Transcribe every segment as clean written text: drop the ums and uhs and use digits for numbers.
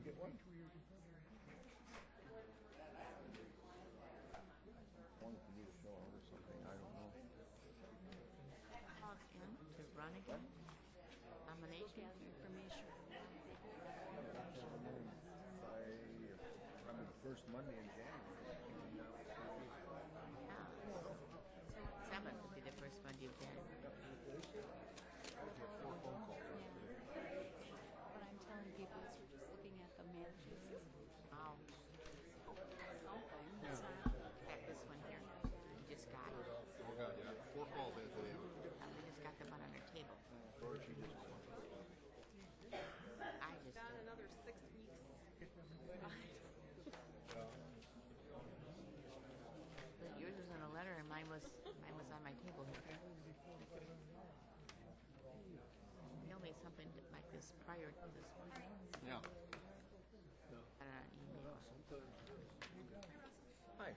get one? One if you need a fill out or something, I don't know. Log in to run again. Nomination information. Probably the first Monday in January. Yeah. 7th would be the first Monday of January. Four phone calls yesterday. What I'm telling people is we're just looking at the matches. Wow. Something. It's not. In fact, this one here, we just got. Oh God, yeah. Four calls yesterday. We just got them on our table. Or she just won. I just Got did. another 6 weeks. But yours was in a letter, and mine was on my table here. Mail me something like this prior to this one. Yeah. Got it on email. Hi.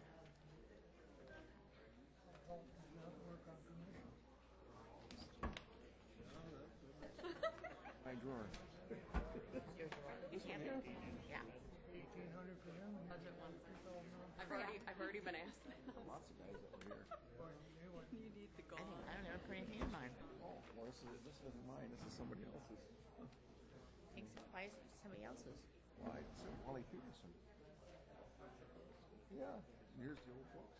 My drawer. You can't. Yeah. Budget ones. I've already been asked that. Lots of guys over here. You need the I don't ever put anything in mine. Oh, well, this isn't mine. This is somebody else's. Why is it somebody else's? Why? It's Wally Peterson. Yeah. Here's the old books.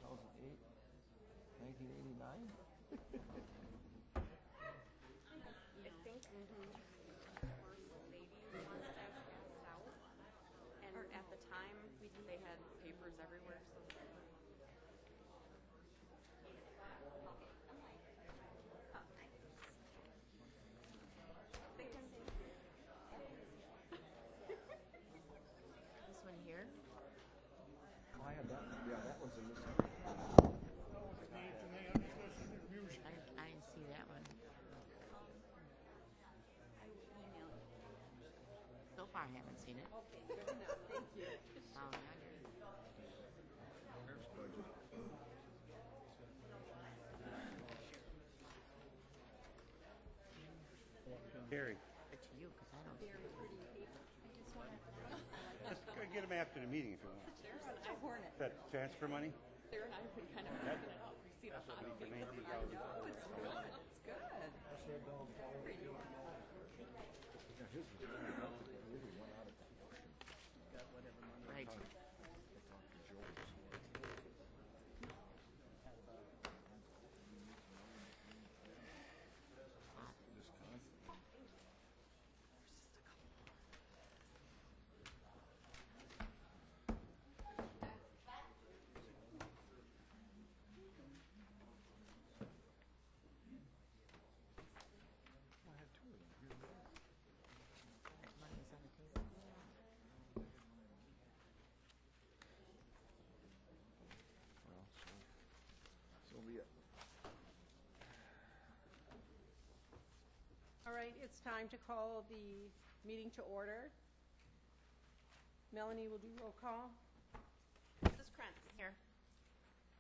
2008, 1989. I think first lady wants to have passed out. And at the time, they had papers everywhere. So This one here. Oh, I have that. Yeah, that one's in this one. I didn't see that one. I will email you. So far, I haven't seen it. Okay, good enough. Thank you. Oh, yeah. There's budget. Gary, But to you, because I don't see Very it. pretty paper. I just want to. just go get them after the meeting if you want. There's an Hornet. That transfer money? Sarah and I have been kind of picking it up. We see the hot we can paper. make I know, it's good. It's good. Pretty normal. Yeah, his was really good. It really went out of proportion. Right. I talked to Joe this morning. Wisconsin. I have two of them here. That money is on the table. Well, so be it. All right, it's time to call the meeting to order. Melanie will do roll call. Mrs. Krantz. Here.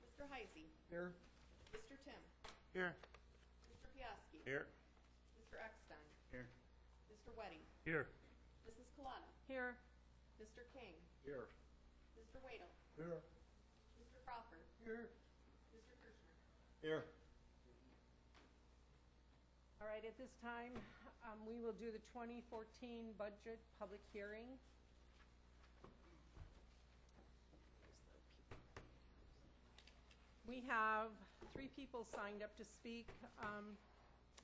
Mr. Heisey. Here. Mr. Tim. Here. Mr. Piaski. Here. Mr. Eckstein. Here. Mr. Wedding. Here. Mrs. Kalana. Here. Mr. King. Here. Mr. Wadle. Here. Mr. Crawford. Here. Mr. Kirschner. Here. All right, at this time, we will do the 2014 budget public hearing. We have 3 people signed up to speak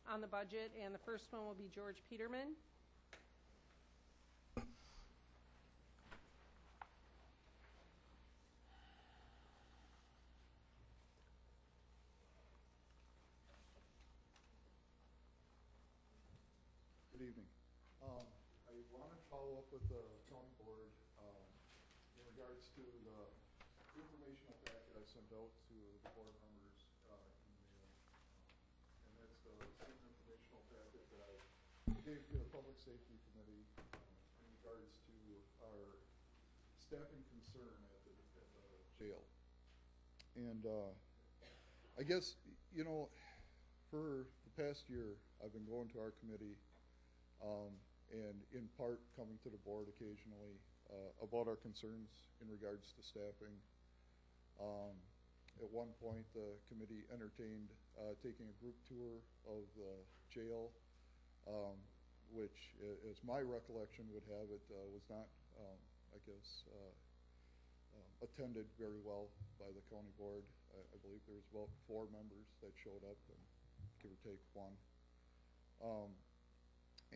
on the budget, and the first one will be George Peterman. Good evening. I want to follow up with the county board in regards to the informational packet I sent out to the board members in the mail. And that's the same informational packet that I gave to the Public Safety Committee in regards to our staffing concern at the jail. And I guess, you know, for the past year, I've been going to our committee and in part coming to the board occasionally about our concerns in regards to staffing. At one point, the committee entertained taking a group tour of the jail, which, as my recollection would have it, was not, I guess, attended very well by the county board. I believe there was about 4 members that showed up, and give or take 1.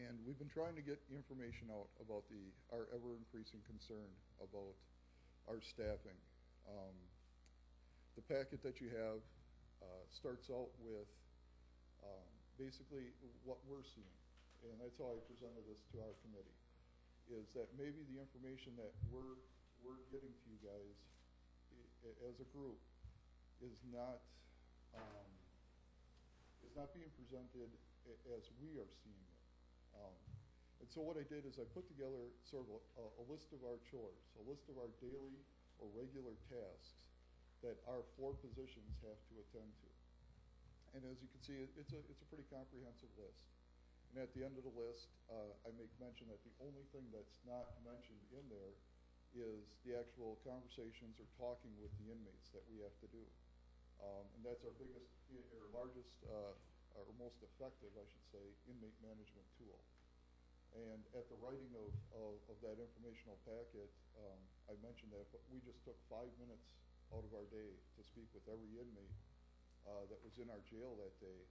And we've been trying to get information out about our ever-increasing concern about our staffing. The packet that you have starts out with basically what we're seeing, and that's how I presented this to our committee, is that maybe the information that we're getting to you guys as a group is not being presented as we are seeing it. And so what I did is I put together sort of a list of our chores, a list of our daily or regular tasks that our 4 positions have to attend to. And as you can see, it's a pretty comprehensive list. And at the end of the list, I make mention that the only thing that's not mentioned in there is the actual conversations or talking with the inmates that we have to do. And that's our biggest, or largest, or most effective, I should say, inmate management tool. And at the writing of that informational packet, I mentioned that we just took 5 minutes out of our day to speak with every inmate that was in our jail that day.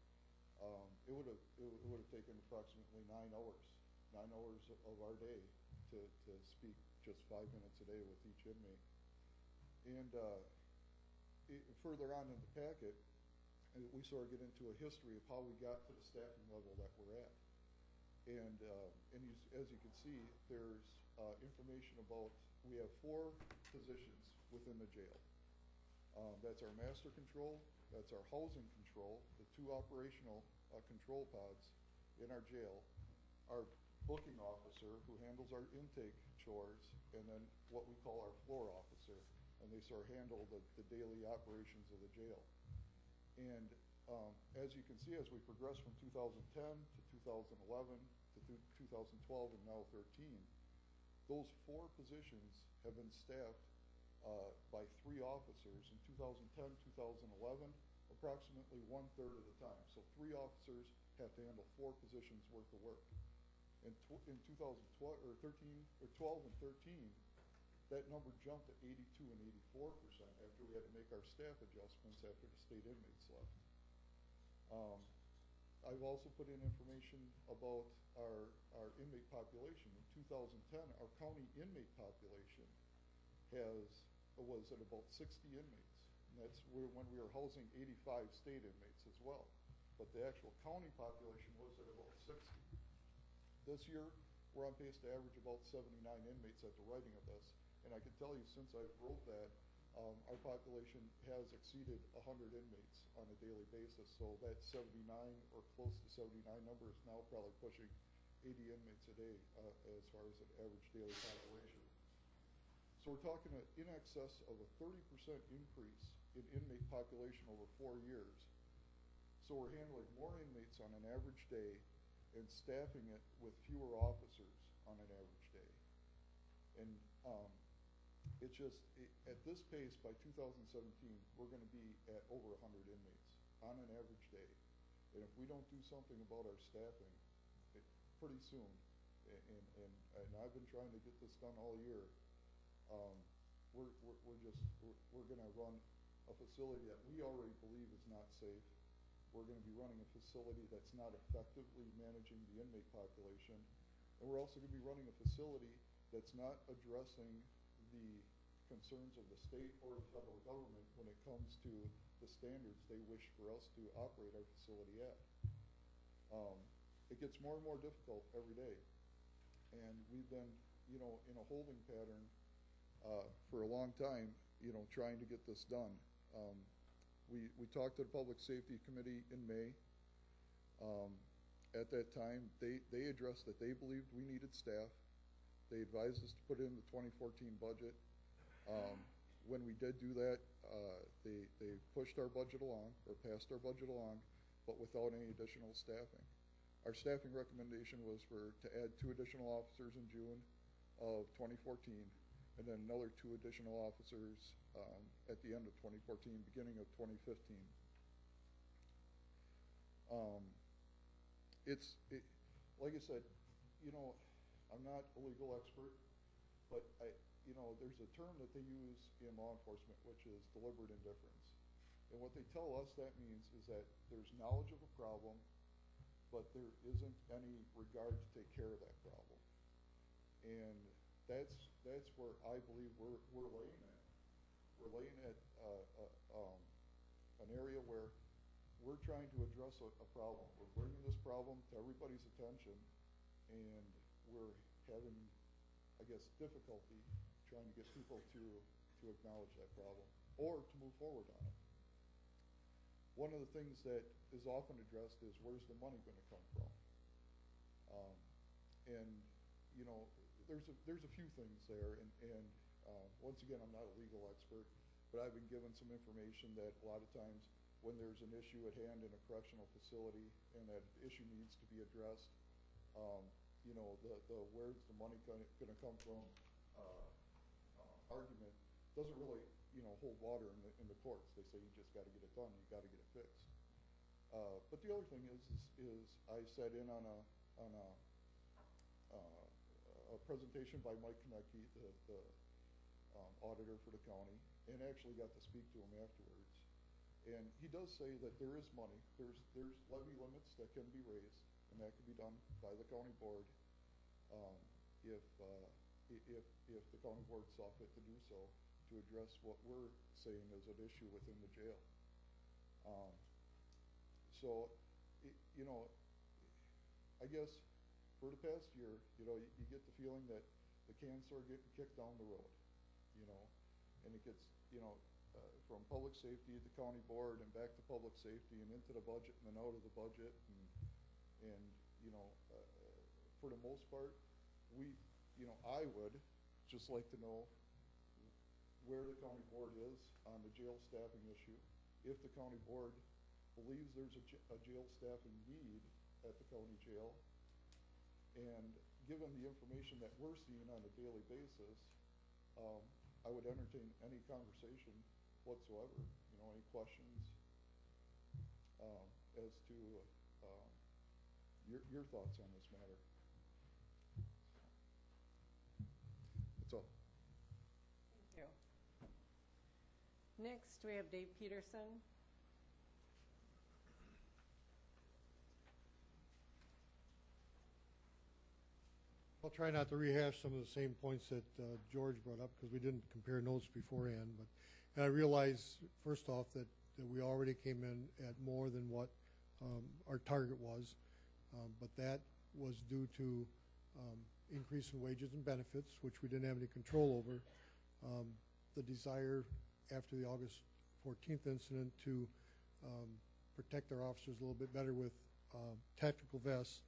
It would have taken approximately 9 hours of our day to speak just 5 minutes a day with each inmate. And further on in the packet, we sort of get into a history of how we got to the staffing level that we're at. And as you can see, there's information about, we have 4 positions within the jail. That's our master control, that's our housing control, the 2 operational control pods in our jail, our booking officer who handles our intake chores, and then what we call our floor officer, and they sort of handle the daily operations of the jail. And as you can see, as we progress from 2010 to 2011 to 2012 and now 13, those 4 positions have been staffed by 3 officers. In 2010, 2011, approximately 1/3 of the time. So 3 officers have to handle 4 positions worth of work. In 2012 or 12 and 13, that number jumped to 82 and 84% after we had to make our staff adjustments after the state inmates left. I've also put in information about our inmate population. In 2010, our county inmate population was at about 60 inmates. And that's when we were housing 85 state inmates as well. But the actual county population was at about 60. This year, we're on pace to average about 79 inmates at the writing of this. And I can tell you, since I wrote that, our population has exceeded 100 inmates on a daily basis. So that 79 or close to 79 number is now probably pushing 80 inmates a day as far as an average daily population. So we're talking in excess of a 30% increase in inmate population over 4 years. So we're handling more inmates on an average day and staffing it with fewer officers on an average day. And it's just, at this pace, by 2017, we're going to be at over 100 inmates on an average day. And if we don't do something about our staffing, pretty soon, and I've been trying to get this done all year, we're going to run a facility that we already believe is not safe. We're going to be running a facility that's not effectively managing the inmate population. And we're also going to be running a facility that's not addressing the concerns of the state or the federal government when it comes to the standards they wish for us to operate our facility at. It gets more and more difficult every day. And we've been, in a holding pattern for a long time, trying to get this done. We talked to the Public Safety Committee in May. At that time, they addressed that they believed we needed staff. They advised us to put in the 2014 budget. When we did do that, they pushed our budget along, or passed our budget along, but without any additional staffing. Our staffing recommendation was to add 2 additional officers in June of 2014, and then another 2 additional officers at the end of 2014, beginning of 2015. Like I said, I'm not a legal expert, but there's a term that they use in law enforcement, which is deliberate indifference. And what they tell us that means is that there's knowledge of a problem, but there isn't any regard to take care of that problem. And that's where I believe we're laying at. We're laying at an area where we're trying to address a problem. We're bringing this problem to everybody's attention, and we're having, I guess, difficulty trying to get people to acknowledge that problem or to move forward on it. One of the things that is often addressed is, where's the money going to come from? There's a few things there, and once again, I'm not a legal expert, but I've been given some information that a lot of times when there's an issue at hand in a correctional facility and that issue needs to be addressed, the where's the money going to come from argument doesn't really hold water in the courts. They say you just got to get it done, you got to get it fixed. But the other thing is I sat in on a presentation by Mike Konecki, the auditor for the county, and actually got to speak to him afterwards. And he does say that there is money. There's levy limits that can be raised, and that can be done by the county board if the county board saw fit to do so, to address what we're saying is an issue within the jail. I guess for the past year, you get the feeling that the can's sort of getting kicked down the road, and it gets, from public safety to county board and back to public safety and into the budget and then out of the budget, and for the most part, I would just like to know where the county board is on the jail staffing issue. If the county board believes there's a jail staffing need at the county jail, and given the information that we're seeing on a daily basis, I would entertain any conversation whatsoever, any questions as to your thoughts on this matter. That's all. Thank you. Next, we have Dave Peterson. I'll try not to rehash some of the same points that George brought up, because we didn't compare notes beforehand. And I realize, first off, that we already came in at more than what our target was, but that was due to increase in wages and benefits, which we didn't have any control over. The desire after the August 14th incident to protect our officers a little bit better with tactical vests.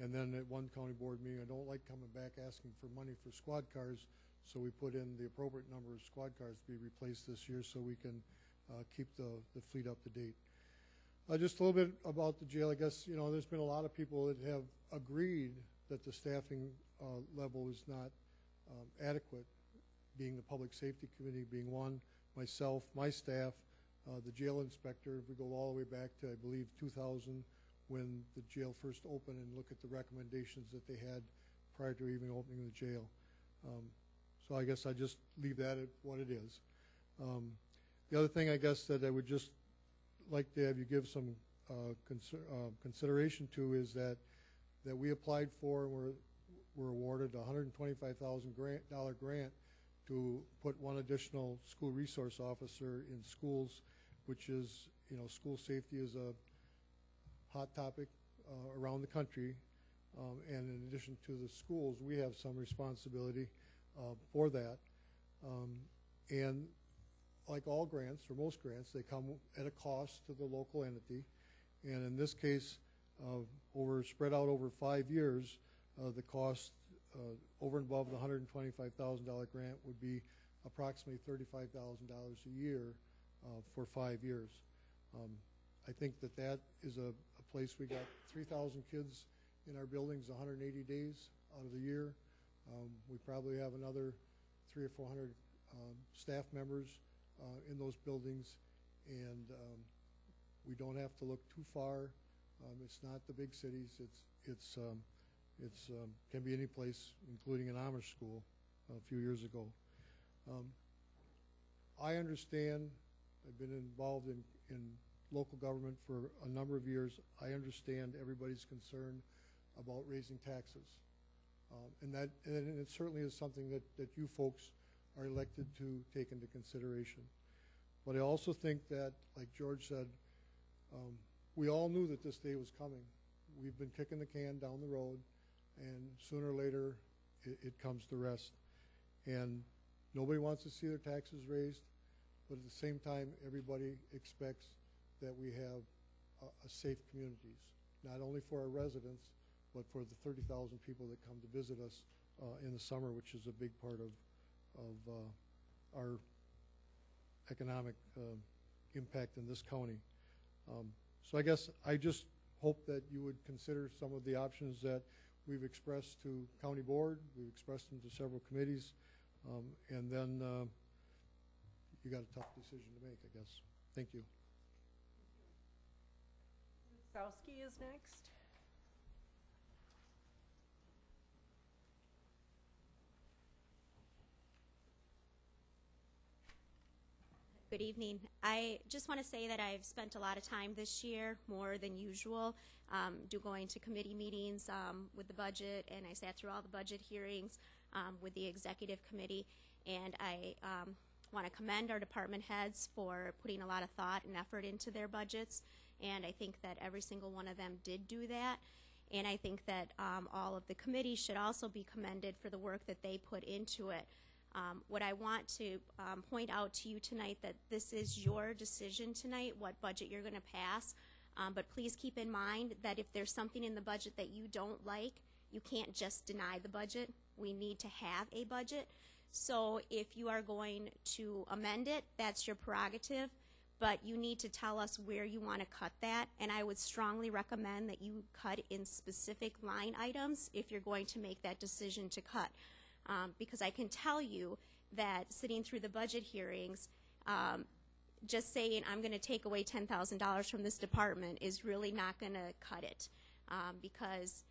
And then at one county board meeting, I don't like coming back asking for money for squad cars, so we put in the appropriate number of squad cars to be replaced this year so we can keep the fleet up to date. Just a little bit about the jail. I guess, there's been a lot of people that have agreed that the staffing level is not adequate, being the Public Safety Committee being one, myself, my staff, the jail inspector. We go all the way back to, I believe, 2000, when the jail first opened, and look at the recommendations that they had prior to even opening the jail. So I guess I just leave that at what it is. The other thing I guess that I would just like to have you give some consideration to is that we applied for and were awarded a $125,000 grant to put one additional school resource officer in schools, which is, school safety is a hot topic around the country, and in addition to the schools, we have some responsibility for that. And like all grants, or most grants, they come at a cost to the local entity. And in this case, spread out over 5 years, the cost over and above the $125,000 grant would be approximately $35,000 a year for 5 years. I think that is a place. We got 3,000 kids in our buildings 180 days out of the year. We probably have another 300 or 400 staff members in those buildings, and we don't have to look too far. It's not the big cities. It's can be any place, including an Amish school a few years ago. I understand. I've been involved in local government for a number of years. I understand everybody's concern about raising taxes. And it certainly is something that you folks are elected to take into consideration. But I also think that, like George said, we all knew that this day was coming. We've been kicking the can down the road, and sooner or later it comes to rest. And nobody wants to see their taxes raised, but at the same time, everybody expects that we have a safe communities, not only for our residents, but for the 30,000 people that come to visit us in the summer, which is a big part of our economic impact in this county. So I guess I just hope that you would consider some of the options that we've expressed to county board. We've expressed them to several committees, and then you got a tough decision to make, I guess. Thank you. Sowski is next. Good evening. I just want to say that I've spent a lot of time this year, more than usual, going to committee meetings with the budget, and I sat through all the budget hearings with the executive committee, and I want to commend our department heads for putting a lot of thought and effort into their budgets, and I think that every single one of them did do that, and I think that all of the committees should also be commended for the work that they put into it. What I want to point out to you tonight, that this is your decision tonight, what budget you're going to pass. But please keep in mind that if there's something in the budget that you don't like, you can't just deny the budget. We need to have a budget. So if you are going to amend it, that's your prerogative. But you need to tell us where you want to cut that. And I would strongly recommend that you cut in specific line items if you're going to make that decision to cut. Because I can tell you that sitting through the budget hearings, just saying I'm going to take away $10,000 from this department is really not going to cut it, because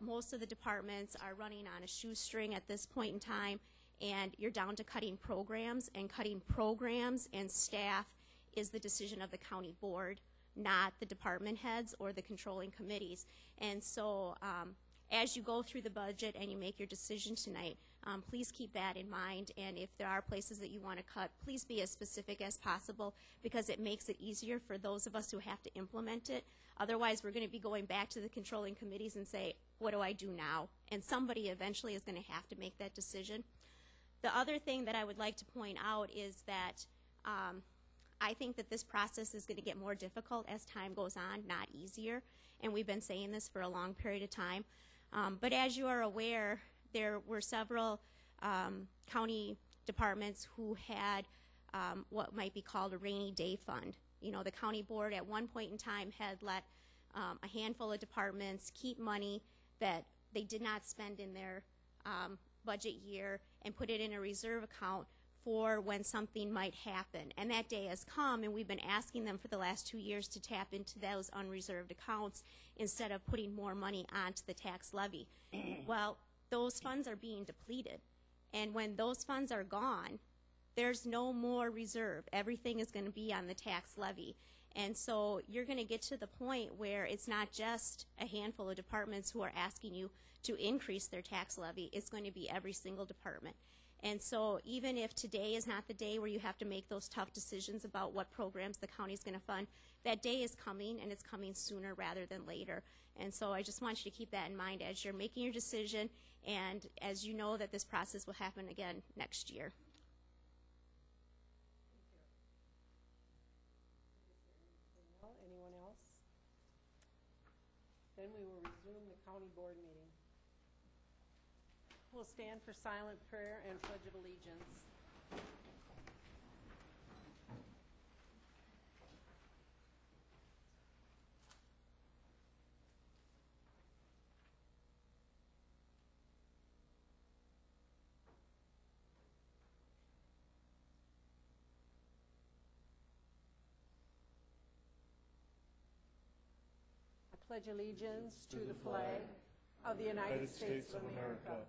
most of the departments are running on a shoestring at this point in time, and you're down to cutting programs, and staff is the decision of the county board, not the department heads or the controlling committees. And so as you go through the budget and you make your decision tonight, please keep that in mind, and if there are places that you want to cut, please be as specific as possible, because it makes it easier for those of us who have to implement it. Otherwise, we're going to be going back to the controlling committees and say, what do I do now? And somebody eventually is going to have to make that decision. The other thing that I would like to point out is that I think that this process is going to get more difficult as time goes on, not easier, and we've been saying this for a long period of time. But as you are aware, there were several county departments who had what might be called a rainy day fund. You know, the county board at one point in time had let a handful of departments keep money that they did not spend in their budget year and put it in a reserve account for when something might happen. And that day has come, and we've been asking them for the last 2 years to tap into those unreserved accounts instead of putting more money onto the tax levy. Well, those funds are being depleted. And when those funds are gone, there's no more reserve. Everything is going to be on the tax levy. And so you're going to get to the point where it's not just a handful of departments who are asking you to increase their tax levy. It's going to be every single department. And so even if today is not the day where you have to make those tough decisions about what programs the county is going to fund, that day is coming, and it's coming sooner rather than later. And so I just want you to keep that in mind as you're making your decision, and as you know that this process will happen again next year. Anyone else? Then we will resume the county board meeting. We'll stand for silent prayer and pledge of allegiance. pledge allegiance to the flag of the United States of America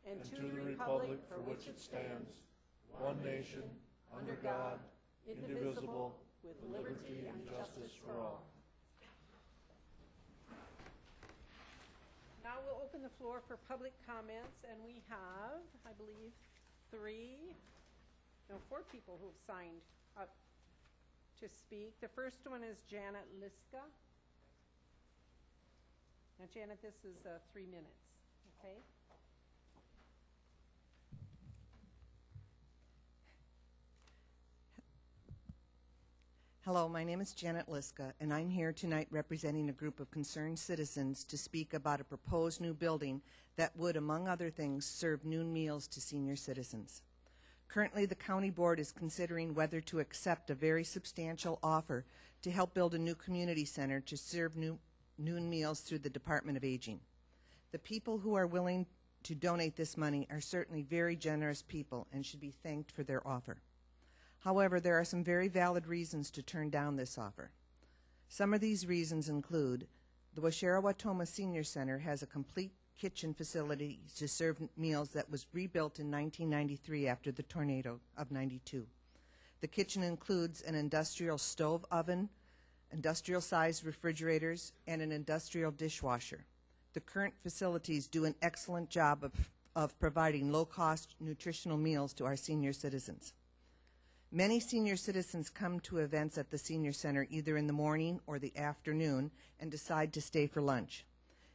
and to the republic for which it stands, one nation, under God, indivisible, with liberty and justice for all. Now we'll open the floor for public comments, and we have, I believe, 4 people who've signed up to speak. The first one is Janet Liska. Now, Janet, this is 3 minutes, okay? Hello, my name is Janet Liska, and I'm here tonight representing a group of concerned citizens to speak about a proposed new building that would, among other things, serve noon meals to senior citizens. Currently, the county board is considering whether to accept a very substantial offer to help build a new community center to serve noon meals through the Department of Aging. The people who are willing to donate this money are certainly very generous people and should be thanked for their offer. However, there are some very valid reasons to turn down this offer. Some of these reasons include the Waushara-Wautoma Senior Center has a complete kitchen facility to serve meals that was rebuilt in 1993 after the tornado of '92. The kitchen includes an industrial stove oven, industrial-sized refrigerators, and an industrial dishwasher. The current facilities do an excellent job of providing low-cost nutritional meals to our senior citizens. Many senior citizens come to events at the senior center either in the morning or the afternoon and decide to stay for lunch.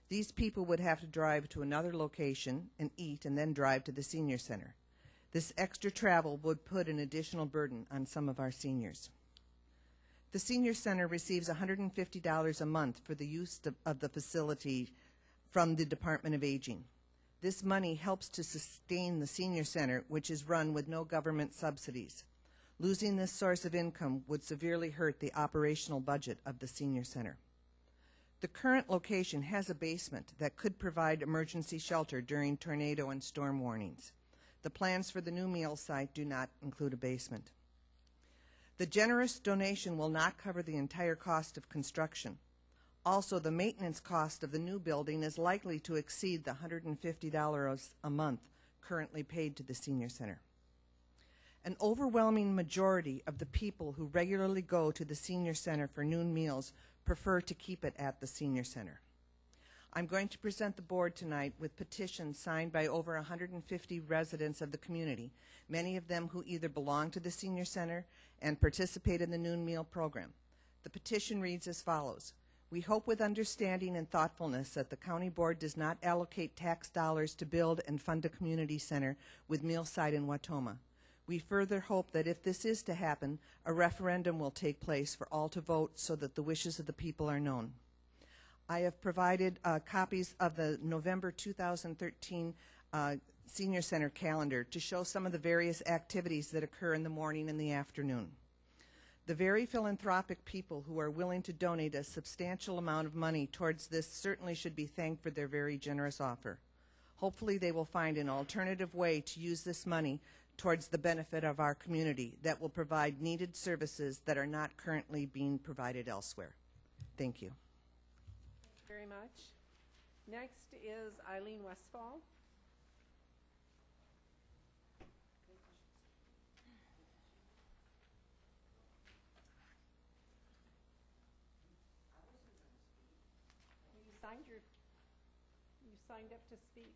These people would have to drive to another location and eat and then drive to the senior center. This extra travel would put an additional burden on some of our seniors. The senior center receives $150 a month for the use of the facility from the Department of Aging. This money helps to sustain the senior center, which is run with no government subsidies. Losing this source of income would severely hurt the operational budget of the senior center. The current location has a basement that could provide emergency shelter during tornado and storm warnings. The plans for the new meal site do not include a basement. The generous donation will not cover the entire cost of construction. Also, the maintenance cost of the new building is likely to exceed the $150 a month currently paid to the senior center. An overwhelming majority of the people who regularly go to the senior center for noon meals prefer to keep it at the senior center. I'm going to present the board tonight with petitions signed by over 150 residents of the community, many of them who either belong to the senior center and participate in the noon meal program. The petition reads as follows. We hope with understanding and thoughtfulness that the county board does not allocate tax dollars to build and fund a community center with meal site in Wautoma. We further hope that if this is to happen, a referendum will take place for all to vote so that the wishes of the people are known. I have provided copies of the November 2013 Senior Center calendar to show some of the various activities that occur in the morning and the afternoon. The very philanthropic people who are willing to donate a substantial amount of money towards this certainly should be thanked for their very generous offer. Hopefully they will find an alternative way to use this money towards the benefit of our community that will provide needed services that are not currently being provided elsewhere. Thank you. Thank you very much. Next is Eileen Westfall. You signed up to speak.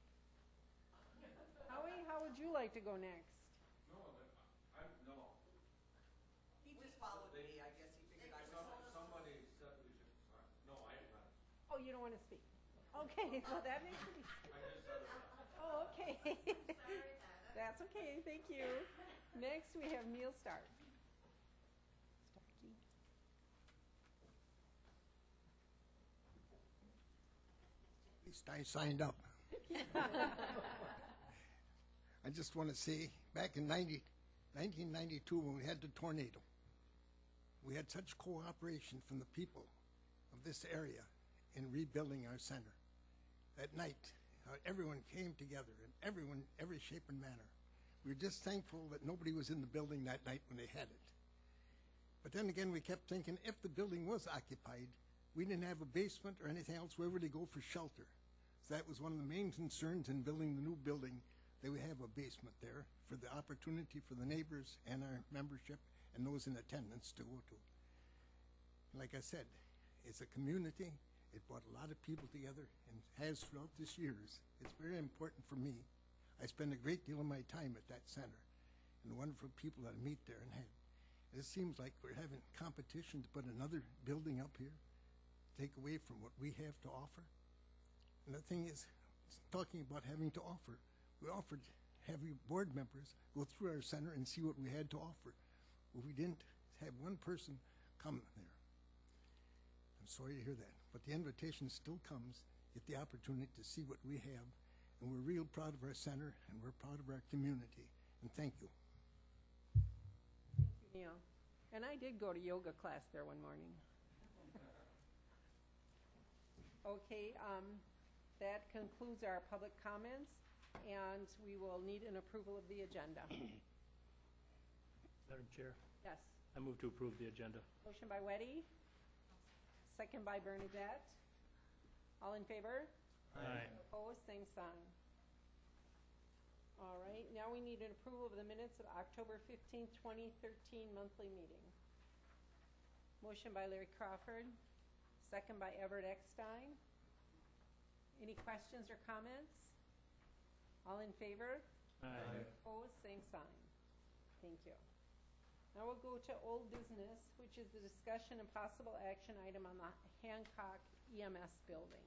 Howie, how would you like to go next? No. He just followed me. I guess he figured I was Somebody said we should. No, I did not. Oh, you don't want to speak? Okay, well, that makes it easy. I just said it. Oh, okay. That's okay, thank you. Next, we have Meal Start. At least I signed up. I just want to say, back in 1992, when we had the tornado, we had such cooperation from the people of this area in rebuilding our center. That night, everyone came together, and everyone, every shape and manner. We were just thankful that nobody was in the building that night when they had it. But then again, we kept thinking, if the building was occupied, We didn't have a basement or anything else. Where would they go for shelter? So that was one of the main concerns in building the new building, that we have a basement there for the opportunity for the neighbors and our membership and those in attendance to go to. Like I said, it's a community. It brought a lot of people together and has throughout this years. It's very important for me. I spend a great deal of my time at that center and the wonderful people that I meet there and have. It seems like we're having competition to put another building up here, take away from what we have to offer. And the thing is, talking about having to offer, we offered having board members go through our center and see what we had to offer. Well, we didn't have one person come there. I'm sorry to hear that, but the invitation still comes, get the opportunity to see what we have, and we're real proud of our center, and we're proud of our community, and thank you. Neil. And I did go to yoga class there one morning. Okay, that concludes our public comments, and we will need an approval of the agenda. Madam Chair, Yes. I move to approve the agenda. Motion by Weddy, second by Bernadette. All in favor? Aye. Opposed, same sign. All right, now we need an approval of the minutes of October 15th, 2013 monthly meeting. Motion by Larry Crawford, second by Everett Eckstein. Any questions or comments? All in favor? Aye. Opposed, same sign. Thank you. Now we'll go to old business, which is the discussion and possible action item on the Hancock EMS building.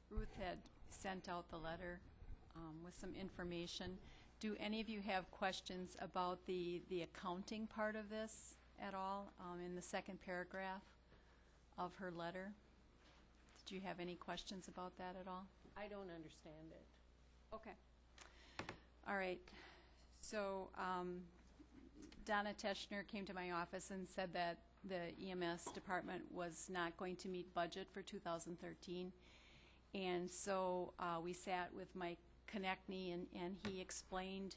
Ruth had sent out the letter with some information. Do any of you have questions about the accounting part of this at all in the second paragraph of her letter? Did you have any questions about that at all? I don't understand it. Okay. All right. So Donna Teschner came to my office and said that the EMS department was not going to meet budget for 2013. And so we sat with Mike Konechny, and he explained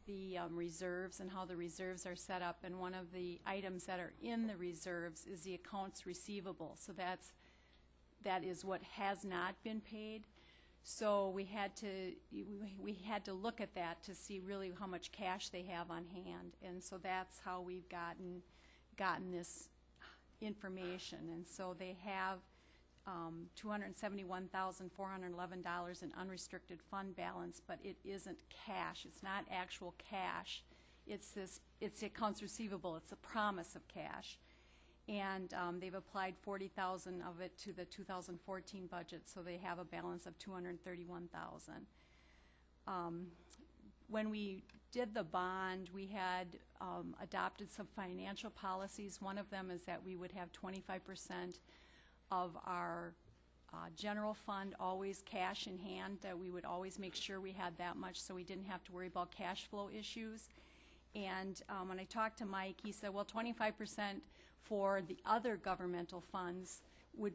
the reserves and how the reserves are set up. And one of the items that are in the reserves is the accounts receivable. So that is what has not been paid. So we had to look at that to see really how much cash they have on hand. And so that's how we've gotten this information. And so they have $271,411 in unrestricted fund balance, but it isn't cash. It's not actual cash. It's the accounts receivable. It's a promise of cash. And they've applied $40,000 of it to the 2014 budget, so they have a balance of $231,000. When we did the bond, we had adopted some financial policies. One of them is that we would have 25% of our general fund always cash in hand, that we would always make sure we had that much so we didn't have to worry about cash flow issues. And when I talked to Mike, he said, well, 25% for the other governmental funds would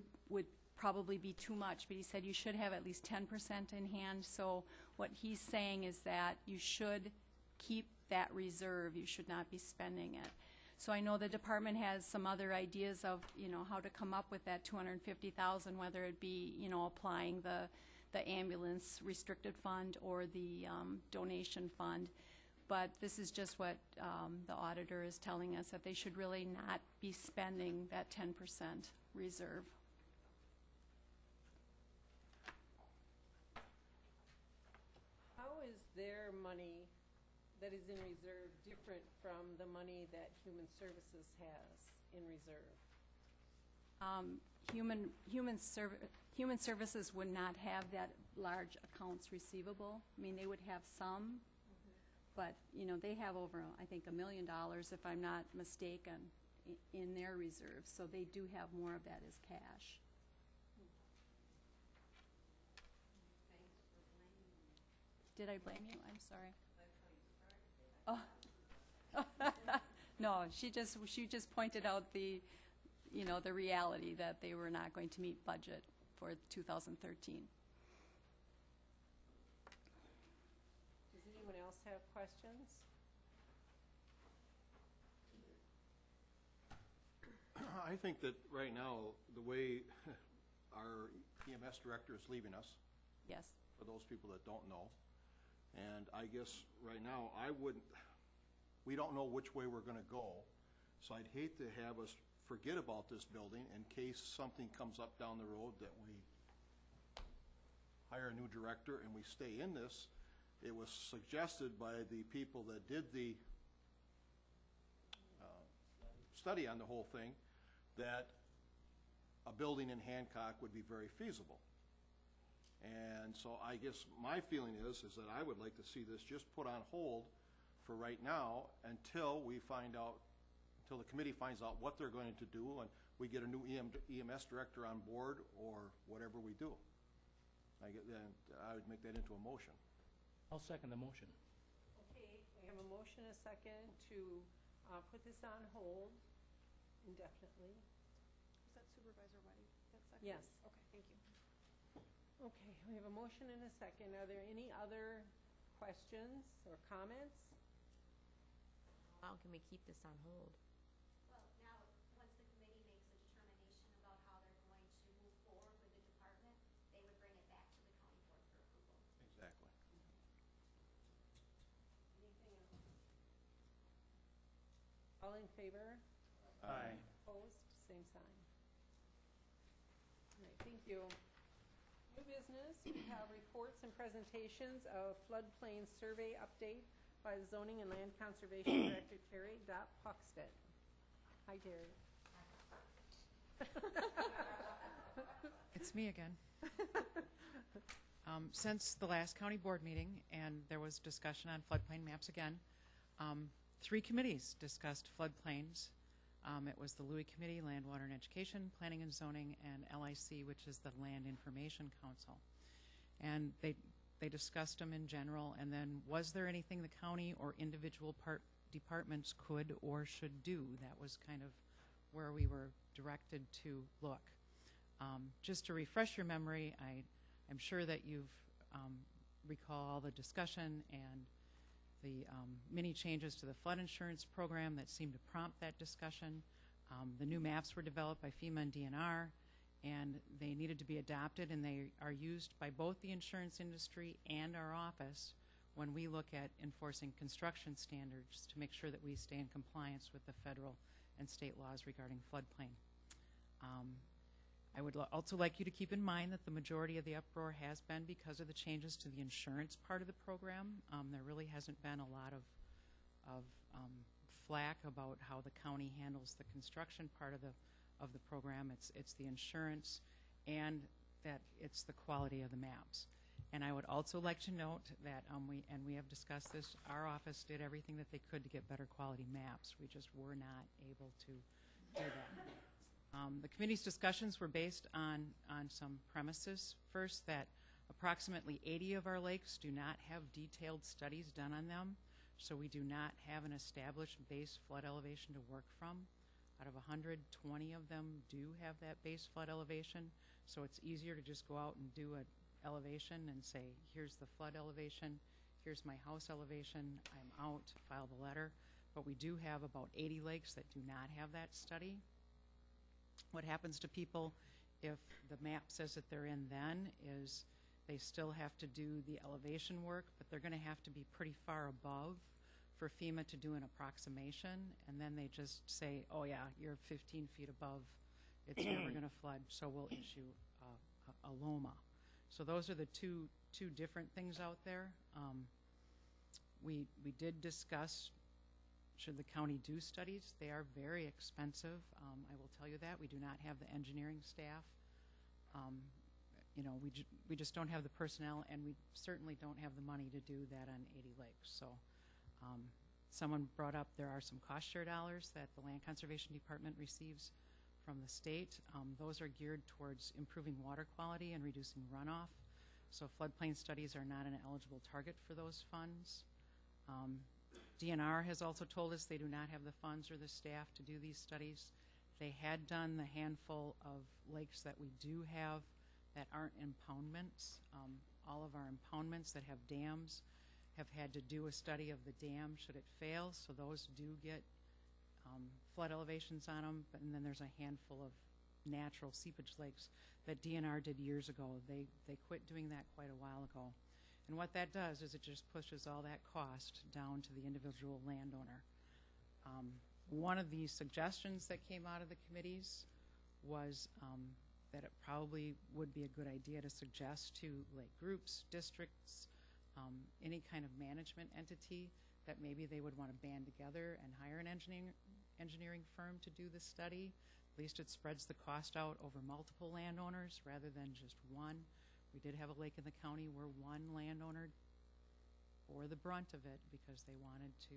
probably be too much, but he said you should have at least 10% in hand. So what he's saying is that you should keep that reserve. You should not be spending it. So I know the department has some other ideas of, how to come up with that $250,000, whether it be, applying the ambulance restricted fund or the donation fund. But this is just what the auditor is telling us, that they should really not be spending that 10% reserve. How is their money that is in reserve different from the money that Human Services has in reserve? Human Services would not have that large accounts receivable. I mean, they would have some, but they have over, I think, $1 million, if I'm not mistaken, in their reserves. So they do have more of that as cash. Did I blame you? I'm sorry. Oh. No, she just pointed out the reality that they were not going to meet budget for 2013. Does anyone else have questions? I think that right now, the way our EMS director is leaving us, Yes. for those people that don't know, and I guess right now, we don't know which way we're gonna go, so I'd hate to have us forget about this building in case something comes up down the road that we hire a new director and we stay in this. It was suggested by the people that did the study on the whole thing that a building in Hancock would be very feasible. And so I guess my feeling is that I would like to see this just put on hold for right now until we find out, until the committee finds out what they're going to do and we get a new EMS director on board or whatever we do. I would make that into a motion. I'll second the motion. Okay, we have a motion, a second, to put this on hold indefinitely. Was that Supervisor Weddy? That second? Yes. Okay, thank you. Okay, we have a motion and a second. Are there any other questions or comments? How long can we keep this on hold? Well, now, once the committee makes a determination about how they're going to move forward with the department, they would bring it back to the county board for approval. Exactly. Anything else? All in favor? Aye. Opposed? Same sign. All right, thank you. New business, we have reports and presentations of floodplain survey update by the Zoning and Land Conservation Director Terry Puxton. Hi, Terry. It's me again. Since the last county board meeting, and there was discussion on floodplain maps again, 3 committees discussed floodplains. It was the Louis Committee, Land, Water, and Education, Planning and Zoning, and LIC, which is the Land Information Council. And they discussed them in general, and then was there anything the county or individual departments could or should do? That was kind of where we were directed to look. Just to refresh your memory, I'm sure that you've recall all the discussion and the many changes to the flood insurance program that seemed to prompt that discussion. The new maps were developed by FEMA and DNR, and they needed to be adopted, and they are used by both the insurance industry and our office when we look at enforcing construction standards to make sure that we stay in compliance with the federal and state laws regarding floodplain. I would also like you to keep in mind that the majority of the uproar has been because of the changes to the insurance part of the program. There really hasn't been a lot of flack about how the county handles the construction part of the program. It's the insurance, and that it's the quality of the maps. And I would also like to note that we have discussed this, our office did everything that they could to get better quality maps. We just were not able to do that. The committee's discussions were based on some premises. First, that approximately 80 of our lakes do not have detailed studies done on them, so we do not have an established base flood elevation to work from. Out of 120 of them do have that base flood elevation, so it's easier to just go out and do an elevation and say, here's the flood elevation, here's my house elevation, I'm out, file the letter. But we do have about 80 lakes that do not have that study. What happens to people if the map says that they're in then is they still have to do the elevation work, but they're going to have to be pretty far above for FEMA to do an approximation, and then they just say, oh yeah, you're 15 feet above, it's never going to flood, so we'll issue a LOMA. So those are the two different things out there. We did discuss, should the county do studies? They are very expensive. I will tell you that. We do not have the engineering staff. We just don't have the personnel, and we certainly don't have the money to do that on 80 lakes. So someone brought up there are some cost share dollars that the Land Conservation Department receives from the state. Those are geared towards improving water quality and reducing runoff. So floodplain studies are not an eligible target for those funds. DNR has also told us they do not have the funds or the staff to do these studies. They had done the handful of lakes that we do have that aren't impoundments. All of our impoundments that have dams, have had to do a study of the dam should it fail, so those do get flood elevations on them, and then there's a handful of natural seepage lakes that DNR did years ago. They quit doing that quite a while ago. And what that does is it just pushes all that cost down to the individual landowner. One of the suggestions that came out of the committees was that it probably would be a good idea to suggest to lake groups, districts, any kind of management entity that maybe they would want to band together and hire an engineering firm to do the study. At least it spreads the cost out over multiple landowners rather than just one. We did have a lake in the county where one landowner bore the brunt of it because they wanted to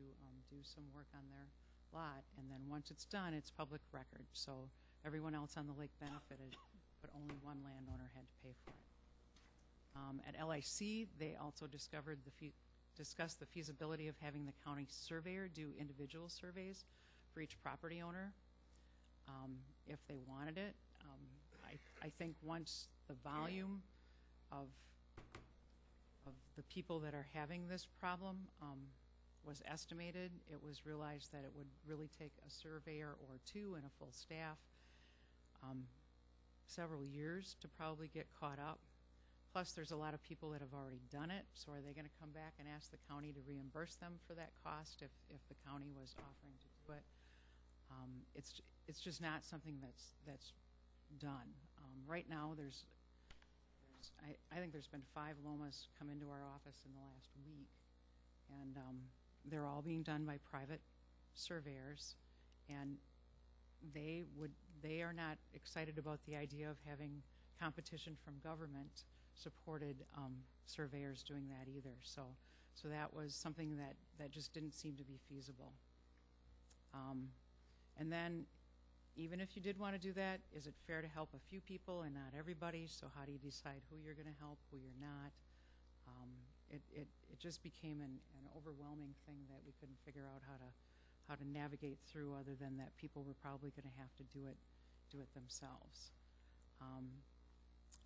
do some work on their lot, and then once it's done, it's public record. So everyone else on the lake benefited, but only one landowner had to pay for it. At LIC, they also discussed the feasibility of having the county surveyor do individual surveys for each property owner if they wanted it. I think once the volume of the people that are having this problem was estimated, it was realized that it would really take a surveyor or two and a full staff several years to probably get caught up. Plus, there's a lot of people that have already done it, so are they going to come back and ask the county to reimburse them for that cost if the county was offering to do it? It's just not something that's done. Right now, I think there's been 5 LOMAs come into our office in the last week, and they're all being done by private surveyors, and they are not excited about the idea of having competition from government supported surveyors doing that either. So that was something that just didn't seem to be feasible. And then even if you did want to do that, is it fair to help a few people and not everybody? So how do you decide who you're going to help, who you're not? It just became an overwhelming thing that we couldn't figure out how to navigate through, other than that people were probably going to have to do it themselves.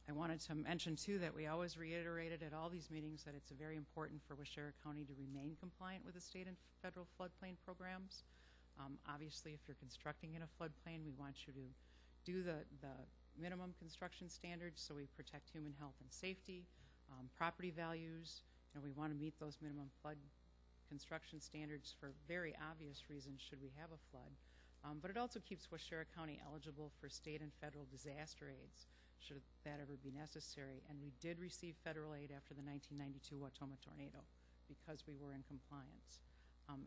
I wanted to mention too that we always reiterated at all these meetings that it's very important for Waushara County to remain compliant with the state and federal floodplain programs. Obviously, if you're constructing in a floodplain, we want you to do the minimum construction standards, so we protect human health and safety, property values. We want to meet those minimum flood construction standards for very obvious reasons should we have a flood. But it also keeps Waushara County eligible for state and federal disaster aids, should that ever be necessary. And we did receive federal aid after the 1992 Wautoma tornado because we were in compliance.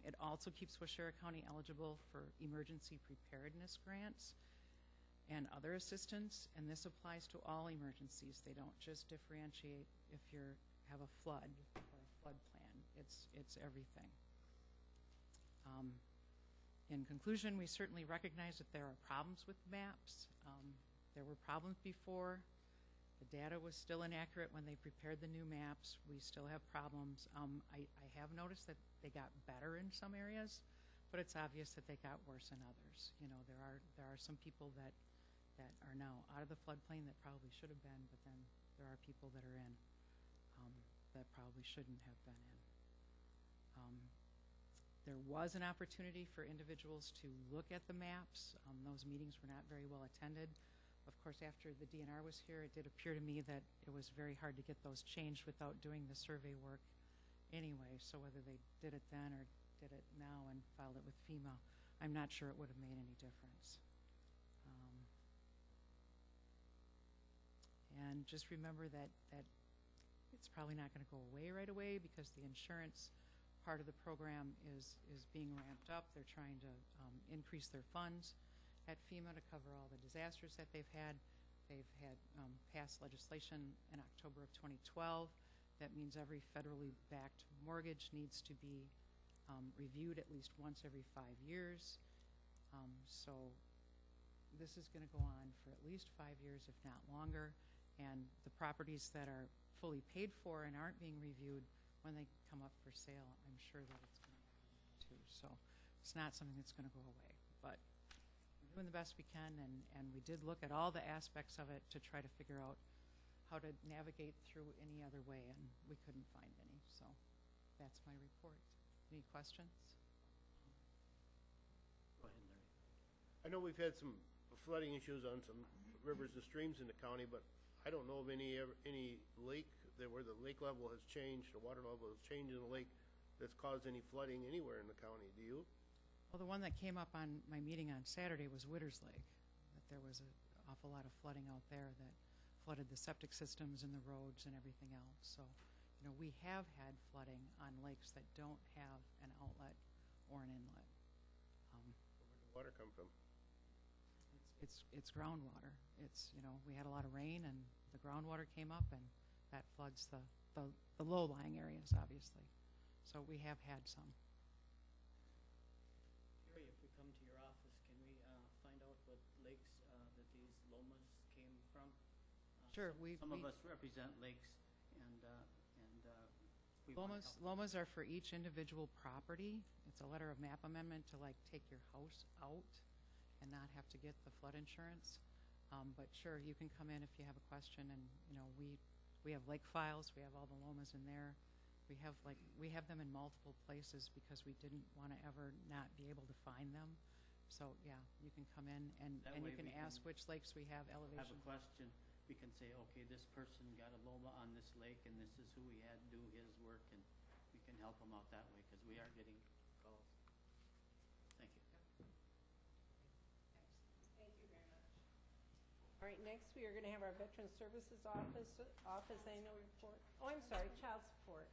It also keeps Waushara County eligible for emergency preparedness grants and other assistance, and this applies to all emergencies. They don't just differentiate if you have a flood or a flood plan. It's everything. In conclusion, we certainly recognize that there are problems with maps. There were problems before. The data was still inaccurate when they prepared the new maps. We still have problems. I have noticed that they got better in some areas, but it's obvious that they got worse in others. There are some people that are now out of the floodplain that probably should have been, but then there are people that are in that probably shouldn't have been in. There was an opportunity for individuals to look at the maps. Those meetings were not very well attended. Of course, after the DNR was here, it did appear to me that it was very hard to get those changed without doing the survey work anyway. So whether they did it then or did it now and filed it with FEMA, I'm not sure it would have made any difference. And just remember that it's probably not going to go away right away because the insurance part of the program is being ramped up. They're trying to increase their funds at FEMA to cover all the disasters that they've had. They've had passed legislation in October of 2012. That means every federally backed mortgage needs to be reviewed at least once every 5 years. So this is going to go on for at least 5 years, if not longer. And the properties that are fully paid for and aren't being reviewed, when they come up for sale, I'm sure that it's going to happen too. So it's not something that's going to go away. But we're doing the best we can, and we did look at all the aspects of it to try to figure out how to navigate through any other way, and we couldn't find any. So That's my report. Any questions? Go ahead, Larry. I know we've had some flooding issues on some rivers and streams in the county, but I don't know of any lake where the lake level has changed, the water level has changed in the lake that's caused any flooding anywhere in the county. Do you? Well, the one that came up on my meeting on Saturday was Witters Lake, that there was an awful lot of flooding out there that flooded the septic systems and the roads and everything else. So, you know, we have had flooding on lakes that don't have an outlet or an inlet. Where did the water come from? It's groundwater. It's, you know, we had a lot of rain and the groundwater came up and that floods the low-lying areas, obviously. So we have had some. Gary, if we come to your office, can we find out what lakes that these lomas came from? Sure. Some of us represent lakes, and we want to help. Lomas are for each individual property. It's a letter of map amendment to like take your house out and not have to get the flood insurance. But sure, you can come in if you have a question, and you know we have lake files. We have all the lomas in there. We have them in multiple places because we didn't want to ever not be able to find them. So yeah, you can come in and you can ask which lakes we have elevation. Have a question. We can say, okay, this person got a loma on this lake, and this is who we had do his work, and we can help them out that way because we are getting calls. Thank you. All right, next we are going to have our Veteran Services Office annual report. Oh, I'm sorry, Child Support.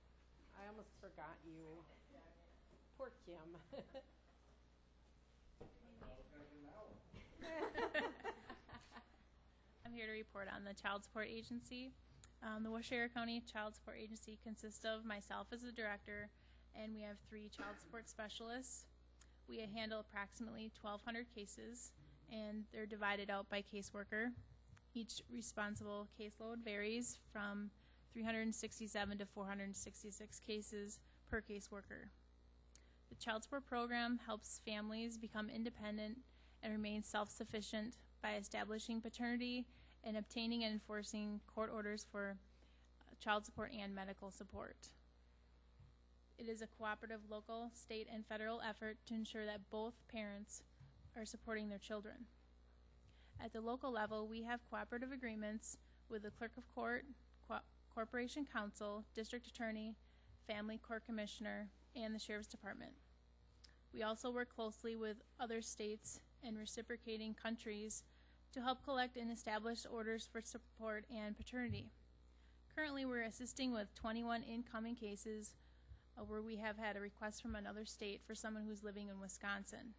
I almost forgot you. Poor Kim. I'm here to report on the Child Support Agency. The Washington County Child Support Agency consists of myself as the director, and we have 3 child support specialists. We handle approximately 1,200 cases, and they're divided out by caseworker. Each responsible caseload varies from 367 to 466 cases per caseworker. The child support program helps families become independent and remain self-sufficient by establishing paternity and obtaining and enforcing court orders for child support and medical support. It is a cooperative local, state, and federal effort to ensure that both parents are supporting their children. At the local level, we have cooperative agreements with the Clerk of Court, Corporation Counsel, District Attorney, Family Court Commissioner, and the Sheriff's Department. We also work closely with other states and reciprocating countries to help collect and establish orders for support and paternity. Currently, we're assisting with 21 incoming cases where we have had a request from another state for someone who's living in Wisconsin.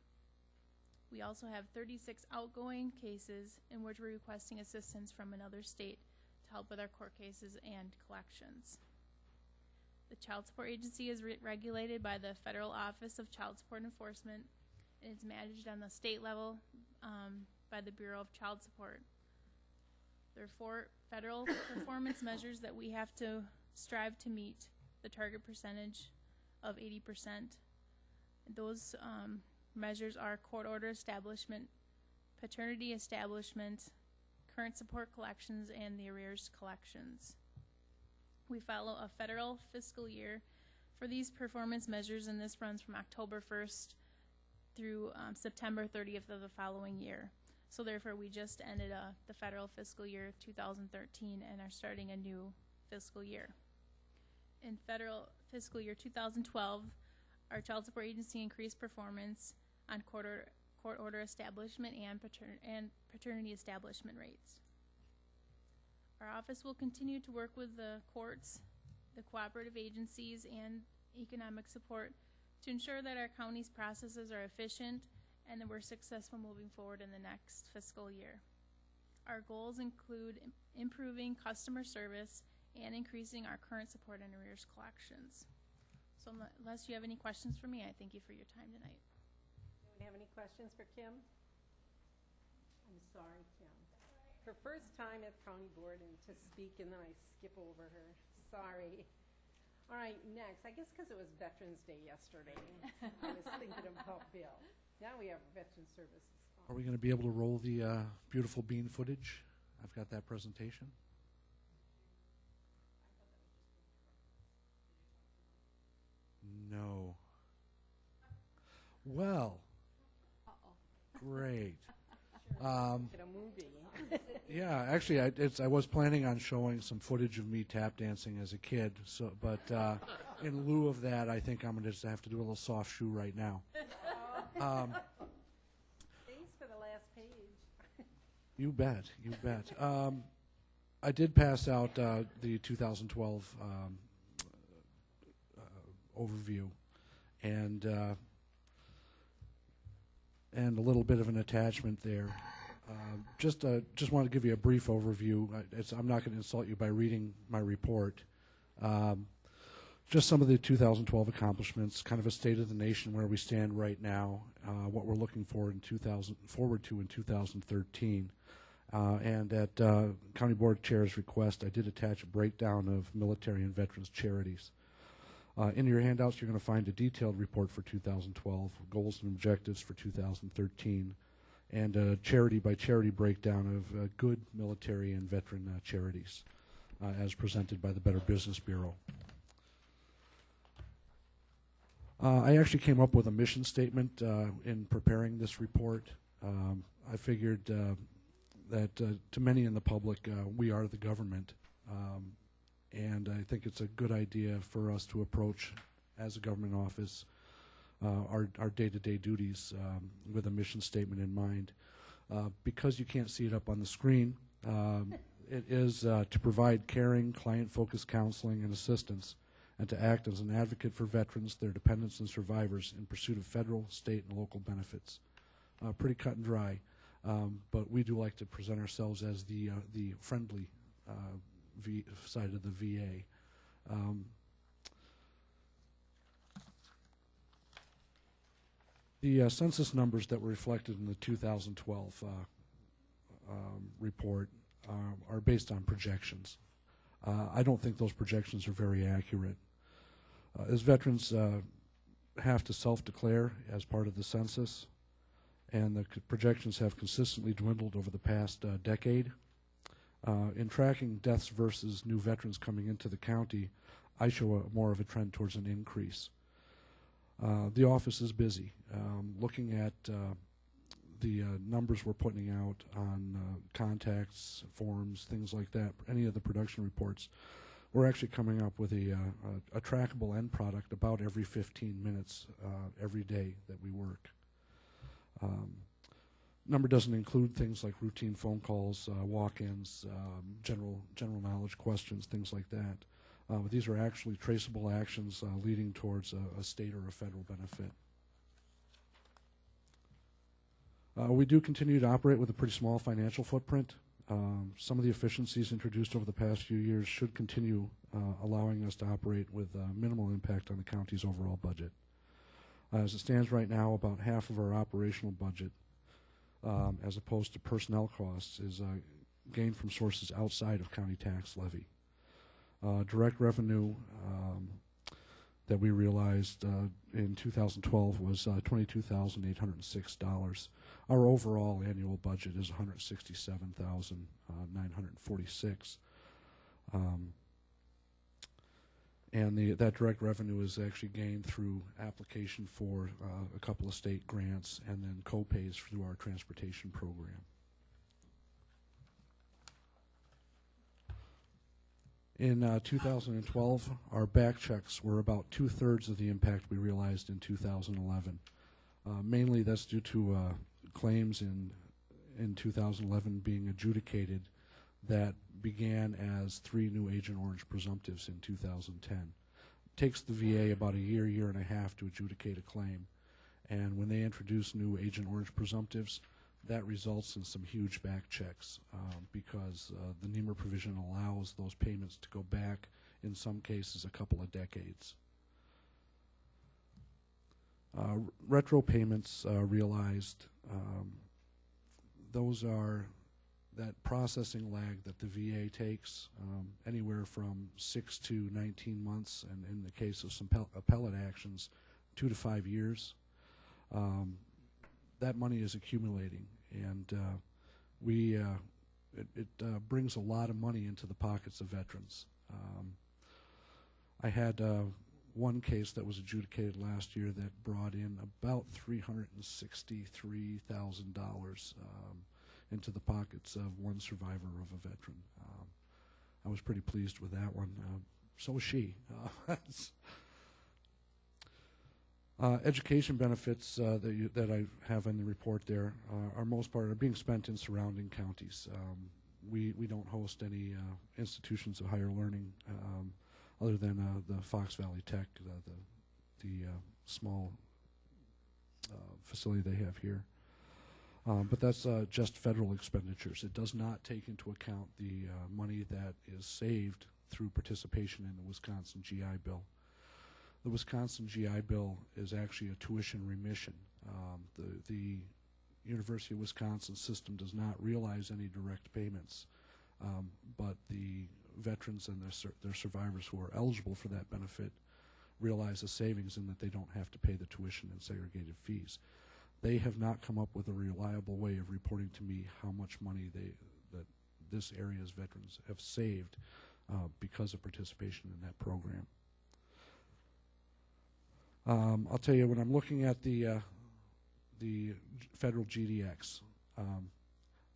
We also have 36 outgoing cases in which we're requesting assistance from another state to help with our court cases and collections. The Child Support Agency is regulated by the Federal Office of Child Support Enforcement, and it's managed on the state level by the Bureau of Child Support. There are 4 federal performance measures that we have to strive to meet the target percentage of 80%. Those measures are court order establishment, paternity establishment, current support collections, and the arrears collections. We follow a federal fiscal year for these performance measures, and this runs from October 1st through September 30th of the following year. So therefore, we just ended the federal fiscal year 2013 and are starting a new fiscal year. In federal fiscal year 2012, our Child Support Agency increased performance on court order establishment and paternity establishment rates. Our office will continue to work with the courts, the cooperative agencies, and economic support to ensure that our county's processes are efficient and that we're successful moving forward in the next fiscal year. Our goals include improving customer service and increasing our current support and arrears collections. So unless you have any questions for me, I thank you for your time tonight. Anyone have any questions for Kim? I'm sorry, Kim. Her first time at county board and to speak, and then I skip over her. Sorry. All right, next. I guess because it was Veterans Day yesterday, I was thinking about Bill. Now we have Veteran Services. Are we going to be able to roll the beautiful bean footage? I've got that presentation. No. Well, great. Get a movie. Yeah, actually, I was planning on showing some footage of me tap dancing as a kid. But in lieu of that, I think I'm going to just have to do a little soft shoe right now. Thanks for the last page. You bet. I did pass out the 2012 overview, and a little bit of an attachment there. Just want to give you a brief overview. I'm not going to insult you by reading my report. Just some of the 2012 accomplishments, kind of a state of the nation where we stand right now, what we're looking forward to in 2013. And at County Board Chair's request, I did attach a breakdown of military and veterans charities. In your handouts, you're going to find a detailed report for 2012, goals and objectives for 2013, and a charity-by-charity breakdown of good military and veteran charities, as presented by the Better Business Bureau. I actually came up with a mission statement in preparing this report. I figured that to many in the public, we are the government. And I think it's a good idea for us to approach, as a government office, our day-to-day duties with a mission statement in mind. Because you can't see it up on the screen, it is to provide caring, client-focused counseling and assistance, and to act as an advocate for veterans, their dependents, and survivors in pursuit of federal, state, and local benefits. Pretty cut and dry, but we do like to present ourselves as the friendly side of the VA. The census numbers that were reflected in the 2012 report are based on projections. I don't think those projections are very accurate. As veterans have to self-declare as part of the census, and the projections have consistently dwindled over the past decade. In tracking deaths versus new veterans coming into the county, I show more of a trend towards an increase. The office is busy. Looking at the numbers we're putting out on contacts, forms, things like that, any of the production reports, we're actually coming up with a trackable end product about every 15 minutes every day that we work. Number doesn't include things like routine phone calls, walk-ins, general knowledge questions, things like that. But these are actually traceable actions leading towards a state or a federal benefit. We do continue to operate with a pretty small financial footprint. Some of the efficiencies introduced over the past few years should continue allowing us to operate with minimal impact on the county's overall budget. As it stands right now, about half of our operational budget, as opposed to personnel costs, is gained from sources outside of county tax levy. Direct revenue that we realized in 2012 was $22,806. Our overall annual budget is $167,946. And that direct revenue is actually gained through application for a couple of state grants and then co-pays through our transportation program. In 2012, our back checks were about 2/3 of the impact we realized in 2011. Mainly that's due to claims in 2011 being adjudicated that began as 3 new Agent Orange presumptives in 2010. It takes the VA about a year and a half to adjudicate a claim. And when they introduce new Agent Orange presumptives, that results in some huge back checks because the NEMR provision allows those payments to go back, in some cases, a couple of decades. Retro payments realized, those are that processing lag that the VA takes, anywhere from 6 to 19 months, and in the case of some appellate actions, 2 to 5 years. That money is accumulating, and it brings a lot of money into the pockets of veterans. I had one case that was adjudicated last year that brought in about $363,000 into the pockets of one survivor of a veteran. I was pretty pleased with that one. So was she. Education benefits that I have in the report there are most part are being spent in surrounding counties. We don't host any institutions of higher learning other than the Fox Valley Tech, the small facility they have here. But that's just federal expenditures. It does not take into account the money that is saved through participation in the Wisconsin GI Bill. The Wisconsin GI Bill is actually a tuition remission. The University of Wisconsin system does not realize any direct payments, but the veterans and their survivors who are eligible for that benefit realize a savings in that they don't have to pay the tuition and segregated fees. They have not come up with a reliable way of reporting to me how much money that this area's veterans have saved because of participation in that program. I'll tell you, when I'm looking at the federal GDX,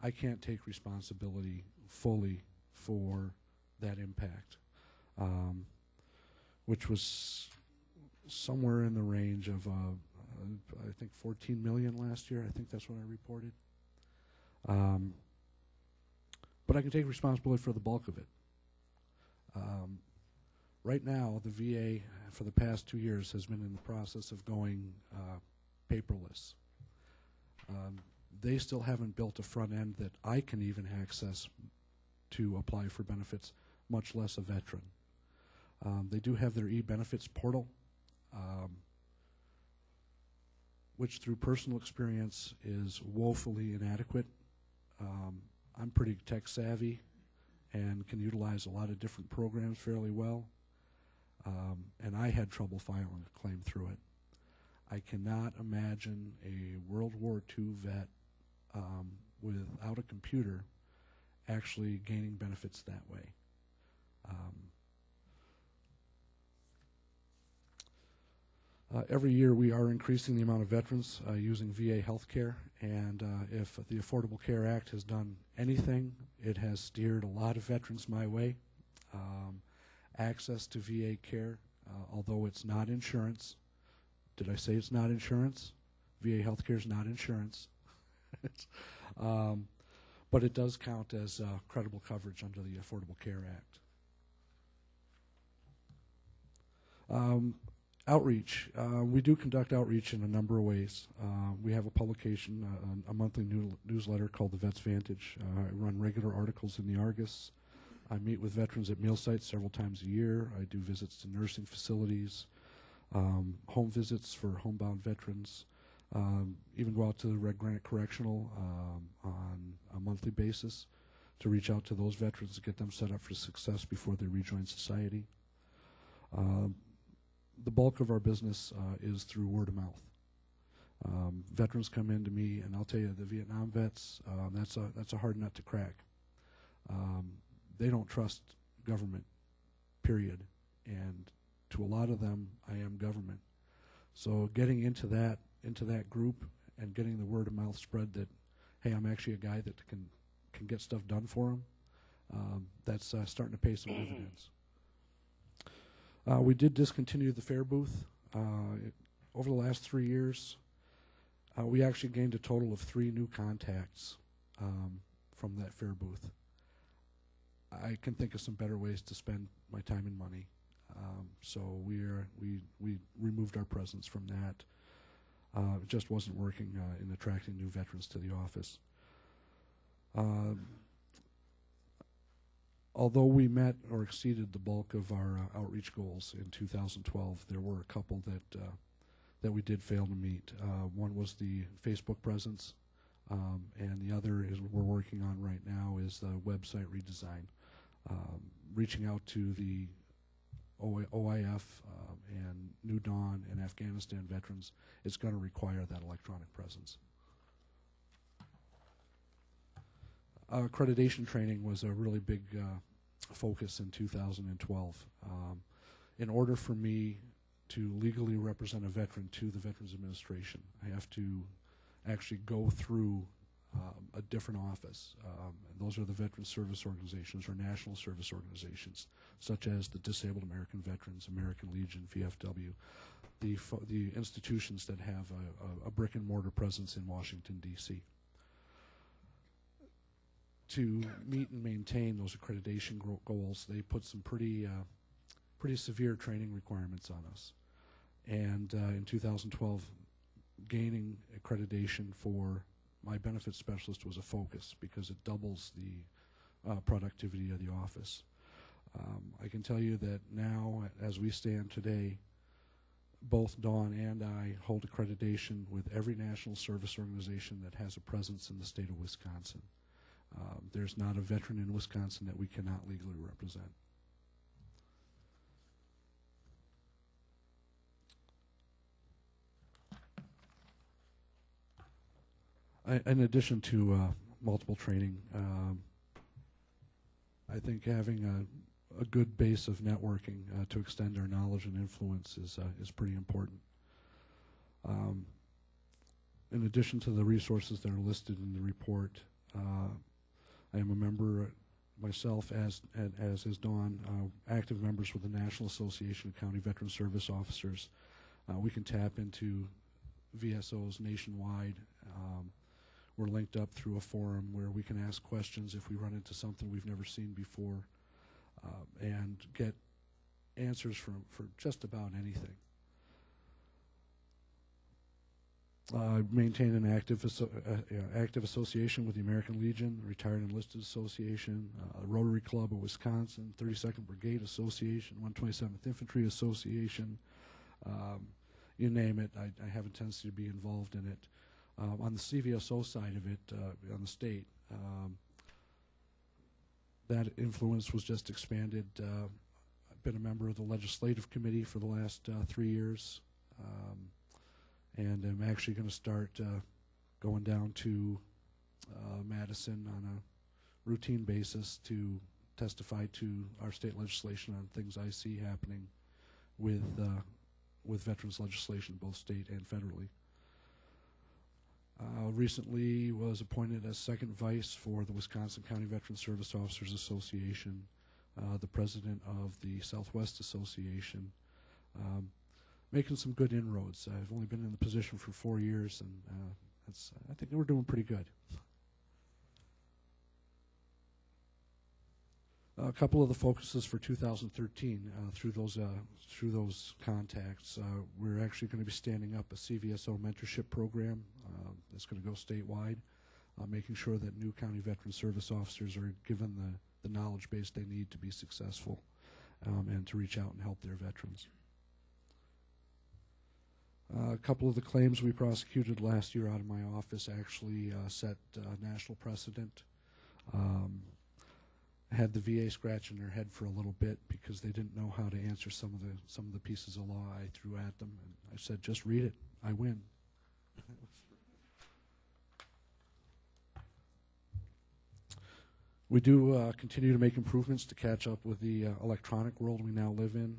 I can't take responsibility fully for that impact, which was somewhere in the range of I think 14 million last year. I think that's what I reported. But I can take responsibility for the bulk of it. Right now, the VA, for the past 2 years, has been in the process of going paperless. They still haven't built a front end that I can even access to apply for benefits, much less a veteran. They do have their e-benefits portal, which through personal experience is woefully inadequate. I'm pretty tech savvy and can utilize a lot of different programs fairly well. And I had trouble filing a claim through it. I cannot imagine a World War II vet without a computer actually gaining benefits that way. Every year we are increasing the amount of veterans using VA healthcare, and if the Affordable Care Act has done anything, it has steered a lot of veterans my way. Access to VA care, although it's not insurance. Did I say it's not insurance? VA healthcare is not insurance. But it does count as credible coverage under the Affordable Care Act. Outreach. We do conduct outreach in a number of ways. We have a publication, a monthly newsletter called the Vets Vantage. I run regular articles in the Argus. I meet with veterans at meal sites several times a year. I do visits to nursing facilities, home visits for homebound veterans, even go out to the Red Granite Correctional on a monthly basis to reach out to those veterans to get them set up for success before they rejoin society. The bulk of our business is through word of mouth. Veterans come in to me, and I'll tell you, the Vietnam vets, that's a hard nut to crack. They don't trust government, period. And to a lot of them, I am government. So getting into that group and getting the word of mouth spread that, hey, I'm actually a guy that can get stuff done for them, that's starting to pay some dividends. We did discontinue the fair booth. Over the last 3 years, we actually gained a total of 3 new contacts from that fair booth. I can think of some better ways to spend my time and money. So we removed our presence from that. It just wasn't working in attracting new veterans to the office. Although we met or exceeded the bulk of our outreach goals in 2012, there were a couple that we did fail to meet. One was the Facebook presence, and the other is we're working on right now is the website redesign. Reaching out to the OIF and New Dawn and Afghanistan veterans, it's going to require that electronic presence. Accreditation training was a really big focus in 2012. In order for me to legally represent a veteran to the Veterans Administration. I have to actually go through a different office. And those are the veteran service organizations or national service organizations, such as the Disabled American Veterans, American Legion, VFW, the institutions that have a brick and mortar presence in Washington, D.C. To meet and maintain those accreditation goals, they put some pretty severe training requirements on us. And in 2012, gaining accreditation for my benefits specialist was a focus because it doubles the productivity of the office. I can tell you that now, as we stand today, both Dawn and I hold accreditation with every national service organization that has a presence in the state of Wisconsin. There's not a veteran in Wisconsin that we cannot legally represent. In addition to multiple training, I think having a good base of networking to extend our knowledge and influence is pretty important. In addition to the resources that are listed in the report, I am a member myself, as is Dawn, active members with the National Association of County Veteran Service Officers. We can tap into VSOs nationwide. We're linked up through a forum where we can ask questions if we run into something we've never seen before, and get answers for just about anything. Maintain an active association with the American Legion, Retired Enlisted Association, Rotary Club of Wisconsin, 32nd Brigade Association, 127th Infantry Association, you name it. I have a tendency to be involved in it. On the CVSO side of it, on the state, that influence was just expanded. I've been a member of the legislative committee for the last 3 years, and I'm actually going to start going down to Madison on a routine basis to testify to our state legislation on things I see happening with veterans legislation, both state and federally. Recently was appointed as second vice for the Wisconsin County Veteran Service Officers Association, the president of the Southwest Association, making some good inroads. I've only been in the position for 4 years, and I think we're doing pretty good. A couple of the focuses for 2013 through those contacts, we're actually going to be standing up a CVSO mentorship program that's going to go statewide, making sure that new county veteran service officers are given the knowledge base they need to be successful and to reach out and help their veterans. A couple of the claims we prosecuted last year out of my office actually set national precedent. Had the VA scratching their head for a little bit because they didn't know how to answer some of the pieces of law I threw at them, and I said, just read it, I win. We do continue to make improvements to catch up with the electronic world we now live in.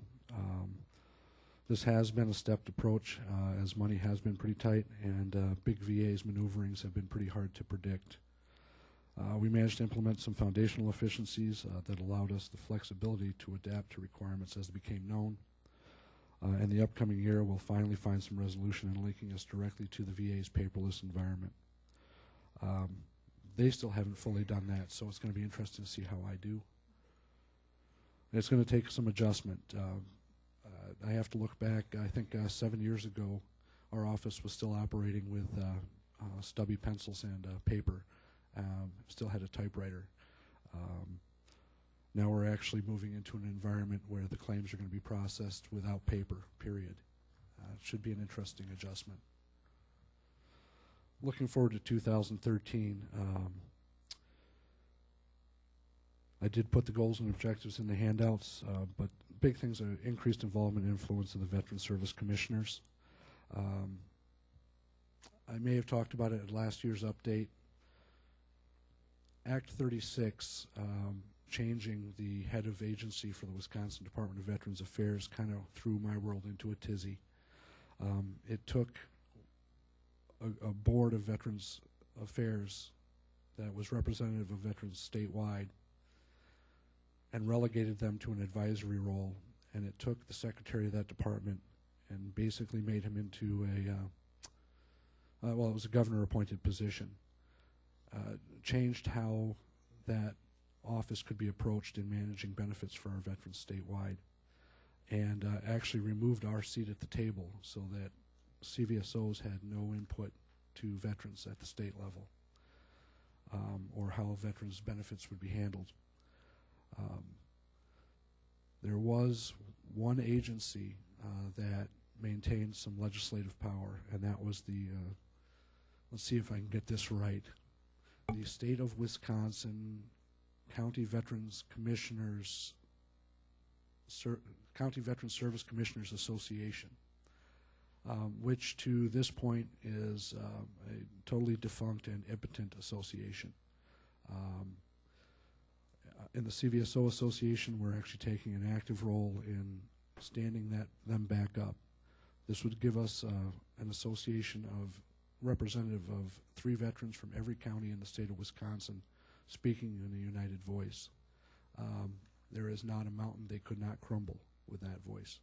This has been a stepped approach as money has been pretty tight, and big VA's maneuverings have been pretty hard to predict. We managed to implement some foundational efficiencies that allowed us the flexibility to adapt to requirements as they became known. And the upcoming year will finally find some resolution in linking us directly to the VA's paperless environment. They still haven't fully done that, so it's going to be interesting to see how I do. And it's going to take some adjustment. I have to look back, I think 7 years ago, our office was still operating with stubby pencils and paper. Still had a typewriter. Now we're actually moving into an environment where the claims are going to be processed without paper, period. It should be an interesting adjustment. Looking forward to 2013, I did put the goals and objectives in the handouts, but big things are increased involvement and influence of the Veteran Service Commissioners. I may have talked about it at last year's update. Act 36 changing the head of agency for the Wisconsin Department of Veterans Affairs kind of threw my world into a tizzy. It took a board of Veterans Affairs that was representative of veterans statewide and relegated them to an advisory role, and it took the secretary of that department and basically made him into it was a governor-appointed position. Changed how that office could be approached in managing benefits for our veterans statewide, and actually removed our seat at the table so that CVSOs had no input to veterans at the state level, or how veterans benefits would be handled. There was one agency that maintained some legislative power, and that was the, let's see if I can get this right, the State of Wisconsin County Veterans Commissioners, County Veterans Service Commissioners Association, which to this point is a totally defunct and impotent association. In the CVSO Association, we're actually taking an active role in standing them back up. This would give us an association of representative of 3 veterans from every county in the state of Wisconsin speaking in a united voice. There is not a mountain they could not crumble with that voice.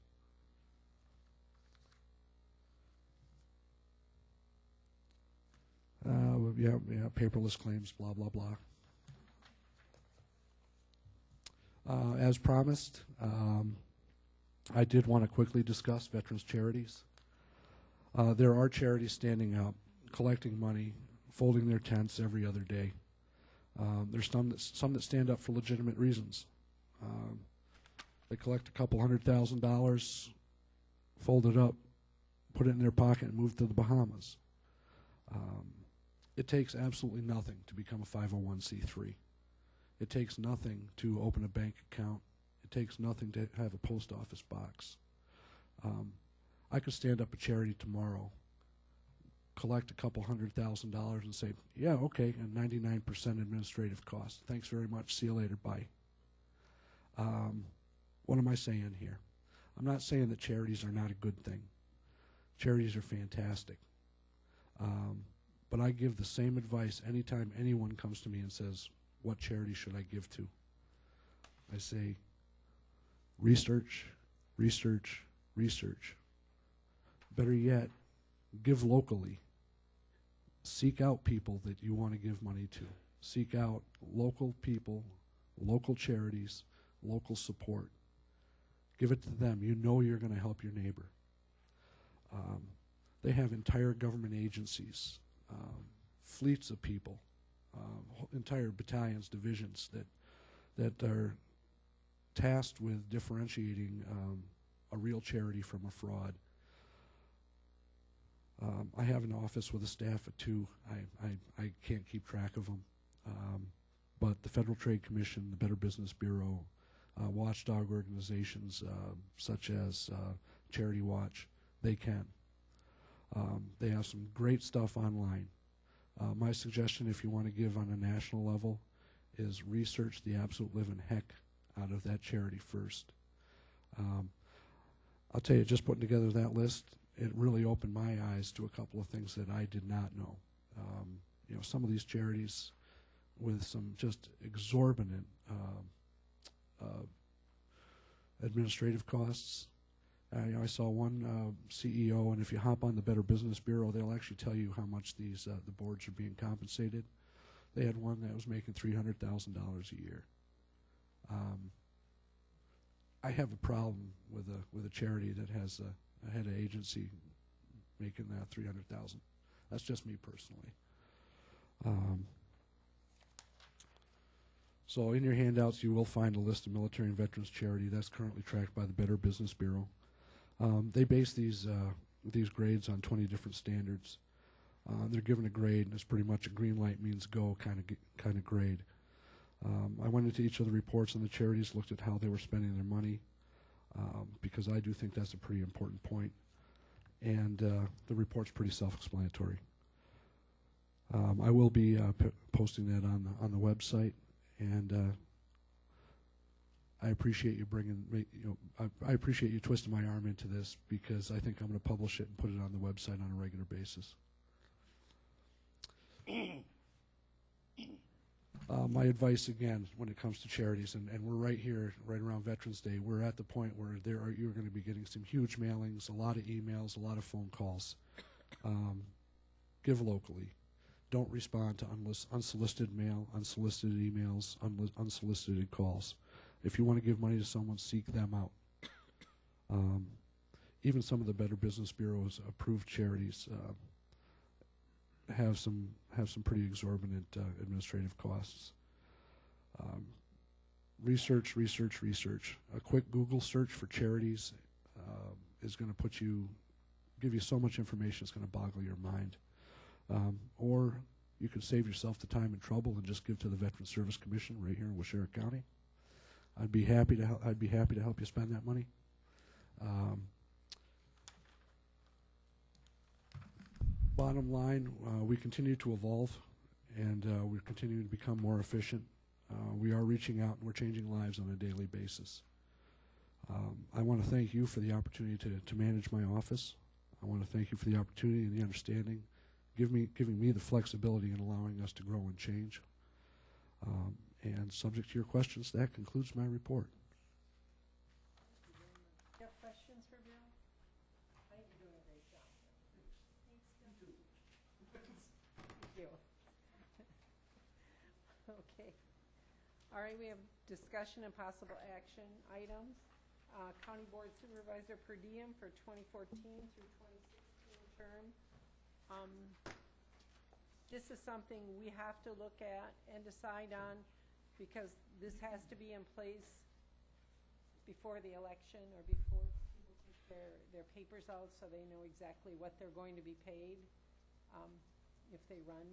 Yeah, paperless claims, blah, blah, blah. As promised, I did want to quickly discuss veterans charities. There are charities standing up, collecting money, folding their tents every other day. There's some that stand up for legitimate reasons. They collect a couple $100,000, fold it up, put it in their pocket, and move to the Bahamas. It takes absolutely nothing to become a 501c3. It takes nothing to open a bank account. It takes nothing to have a post office box. I could stand up a charity tomorrow, collect a couple $100,000 and say, yeah, okay, and 99% administrative cost. Thanks very much. See you later. Bye. What am I saying here? I'm not saying that charities are not a good thing. Charities are fantastic. But I give the same advice anytime anyone comes to me and says, what charity should I give to? I say, research, research, research. Better yet, give locally. Seek out people that you want to give money to. Seek out local people, local charities, local support. Give it to them. You know you're going to help your neighbor. They have entire government agencies, fleets of people, entire battalions, divisions that are tasked with differentiating a real charity from a fraud. I have an office with a staff of 2. I can't keep track of them. But the Federal Trade Commission, the Better Business Bureau, watchdog organizations such as Charity Watch, they can. They have some great stuff online. My suggestion, if you want to give on a national level, is research the absolute living heck out of that charity first. I'll tell you, just putting together that list, it really opened my eyes to a couple of things that I did not know. You know, some of these charities with some just exorbitant administrative costs. You know, I saw one CEO, and if you hop on the Better Business Bureau, they'll actually tell you how much these the boards are being compensated. They had one that was making $300,000 a year. I have a problem with a charity that has a head of agency making that $300,000. That's just me personally. So in your handouts, you will find a list of military and veterans charity that's currently tracked by the Better Business Bureau. They base these grades on 20 different standards. They're given a grade, and it's pretty much a green light means go kind of grade. I went into each of the reports, and the charities looked at how they were spending their money, because I do think that's a pretty important point. And the report's pretty self-explanatory. I will be posting that on the website, and I appreciate you I appreciate you twisting my arm into this, because I think I'm going to publish it and put it on the website on a regular basis. My advice, again, when it comes to charities, and we're right here, right around Veterans Day, we're at the point where you're going to be getting some huge mailings, a lot of emails, a lot of phone calls. Give locally. Don't respond to unsolicited mail, unsolicited emails, unsolicited calls. If you want to give money to someone, seek them out. Even some of the Better Business Bureau's approved charities have some pretty exorbitant administrative costs. Research. A quick Google search for charities is going to give you so much information it's going to boggle your mind. Or you can save yourself the time and trouble and just give to the Veteran Service Commission right here in Waushara County. I'd be happy to help you spend that money. Bottom line, we continue to evolve, and we're continuing to become more efficient. We are reaching out, and we're changing lives on a daily basis. I want to thank you for the opportunity to manage my office. I want to thank you for the opportunity and the understanding, giving me the flexibility and allowing us to grow and change. And subject to your questions, that concludes my report. You have questions for Bill? I think you're doing a great job. Thank you. Okay. All right, we have discussion and possible action items. County Board Supervisor per diem for 2014 through 2016 term. This is something we have to look at and decide on, because this has to be in place before the election, or before people take their papers out, so they know exactly what they're going to be paid if they run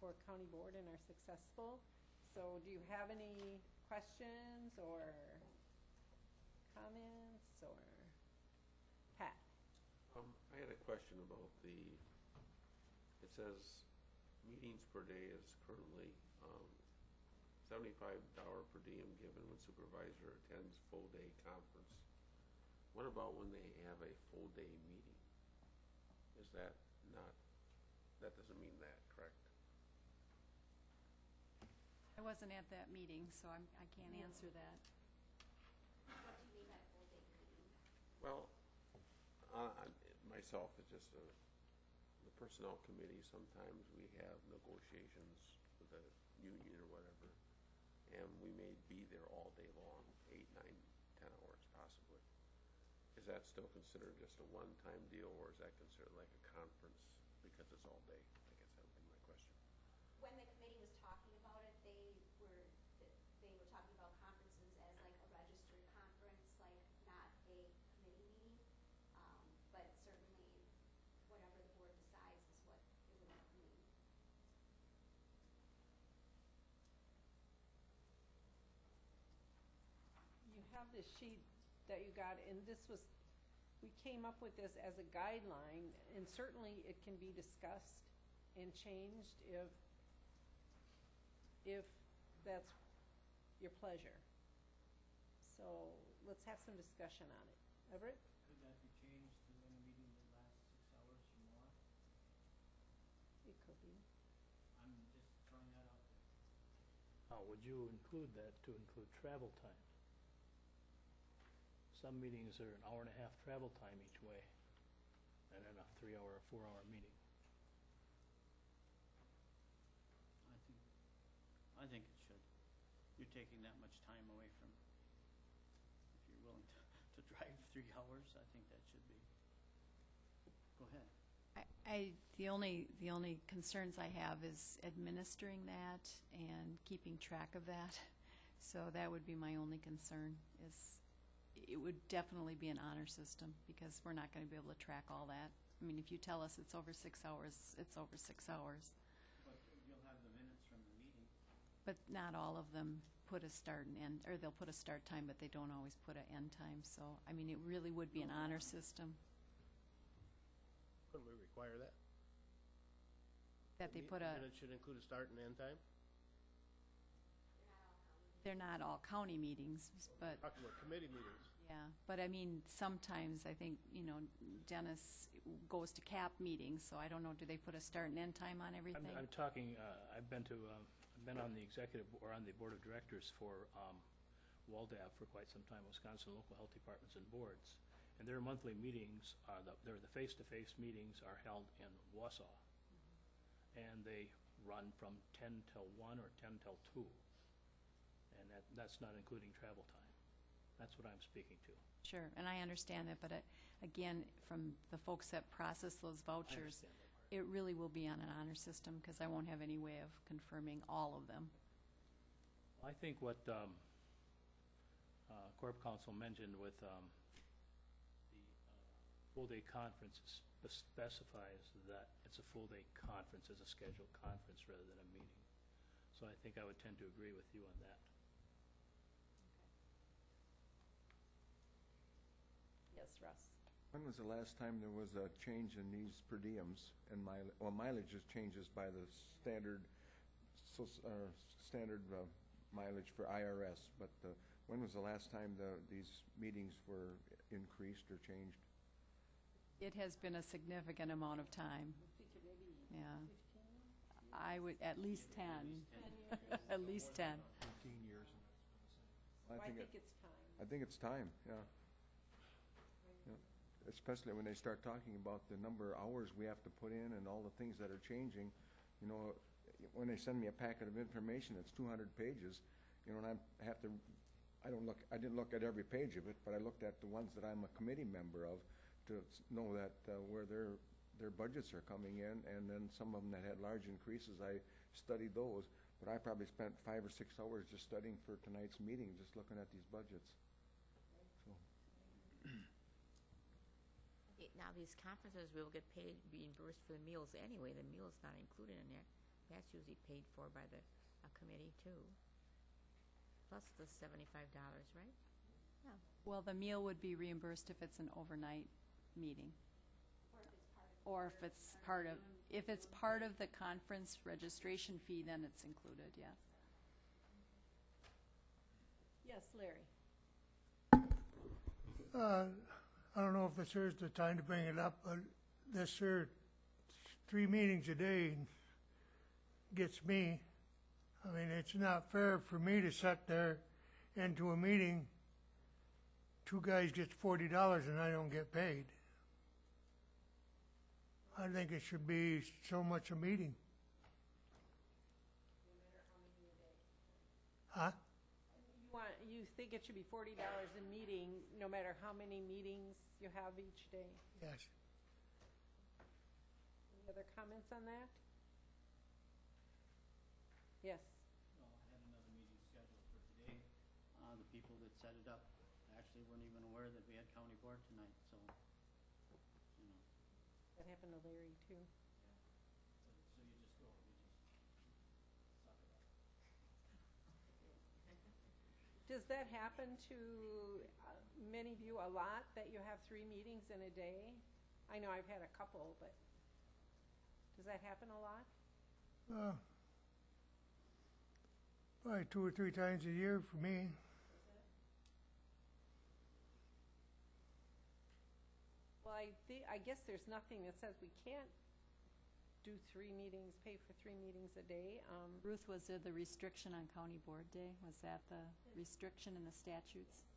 for county board and are successful. So do you have any questions or comments, or Pat? I had a question about it says meetings per day is currently $75 per diem given when supervisor attends full day conference. What about when they have a full day meeting? Is that doesn't mean that, correct? I wasn't at that meeting, so I can't answer that. What do you mean by full day meeting? Well, myself, it's just the personnel committee, sometimes we have negotiations with a union or whatever, and we may be there all day long, 8, 9, 10 hours possibly. Is that still considered just a one-time deal, or is that considered like a conference because it's all day? I guess that would be my question. When the committee was talking about it, they were talking about conferences as like a registered conference, like not a committee meeting. But certainly, whatever the board decides is what is in the committee. You have this sheet that you got, and we came up with this as a guideline, and certainly it can be discussed and changed if that's your pleasure. So let's have some discussion on it. Everett? Could that be changed to when a meeting would last 6 hours or more? It could be. I'm just throwing that out there. How would you include that to include travel time? Some meetings are an hour and a half travel time each way, and then a 3-hour or 4-hour meeting. I think it should. You're taking that much time away from, if you're willing to drive 3 hours, I think that should be. Go ahead. The only concerns I have is administering that and keeping track of that. So that would be my only concern, is it would definitely be an honor system, because we're not going to be able to track all that. I mean, if you tell us it's over 6 hours, it's over 6 hours. But you'll have the minutes from the meeting. But not all of them put a start and end, or they'll put a start time, but they don't always put an end time. So, I mean, it really would be an honor system. Couldn't we require that? That they put a, Minutes should include a start and end time? They're not all county meetings, but, Talking about committee meetings. yeah, but I mean, sometimes I think, Dennis goes to CAP meetings, so I don't know, do they put a start and end time on everything? I'm talking, I've been on the executive, or on the board of directors for WALDAP for quite some time, Wisconsin Local Health Departments and Boards. And their monthly meetings, the face-to-face meetings are held in Wausau. And they run from 10 till 1 or 10 till 2. And that's not including travel time. That's what I'm speaking to. Sure, and I understand that, but again, from the folks that process those vouchers, it really will be on an honor system, because I won't have any way of confirming all of them. I think what Corp Council mentioned with the full-day conference specifies that it's a full-day conference as a scheduled conference rather than a meeting. So I think I would tend to agree with you on that. Yes, Russ. When was the last time there was a change in these per diems and mileage just changes by the standard mileage for IRS, but when was the last time these meetings were increased or changed? It has been a significant amount of time. Yeah. I would, at least 10. At least 10. 15 years. I think it's time. I think it's time, yeah. Especially when they start talking about the number of hours we have to put in and all the things that are changing. When they send me a packet of information that's 200 pages, and I didn't look at every page of it, but I looked at the ones that I'm a committee member of to know that where their budgets are coming in, and then some of them that had large increases, I studied those. But I probably spent 5 or 6 hours just studying for tonight's meeting, just looking at these budgets. So. Now, these conferences will get paid, reimbursed for the meals anyway. The meal's not included in there. That's usually paid for by the committee, too. Plus the $75, right? Yeah. Well, the meal would be reimbursed if it's an overnight meeting. Or if it's part of the conference registration fee, then it's included, yes. Yes, Larry. I don't know if this is the time to bring it up, but this here 3 meetings a day gets me. I mean, it's not fair for me to sit there into a meeting, 2 guys gets $40 and I don't get paid. I think it should be so much a meeting. Huh? You think it should be $40 a meeting, no matter how many meetings you have each day? Yes. Any other comments on that? Yes. Well, I had another meeting scheduled for today. The people that set it up actually weren't even aware that we had county board tonight, so, That happened to Larry, too. So you just go, you just suck it up. Does that happen to many of you a lot, that you have 3 meetings in a day? I know I've had a couple, but does that happen a lot? Probably 2 or 3 times a year for me. Well, I guess there's nothing that says we can't do 3 meetings, pay for 3 meetings a day. Ruth, was there the restriction on county board day? Was that the restriction in the statutes?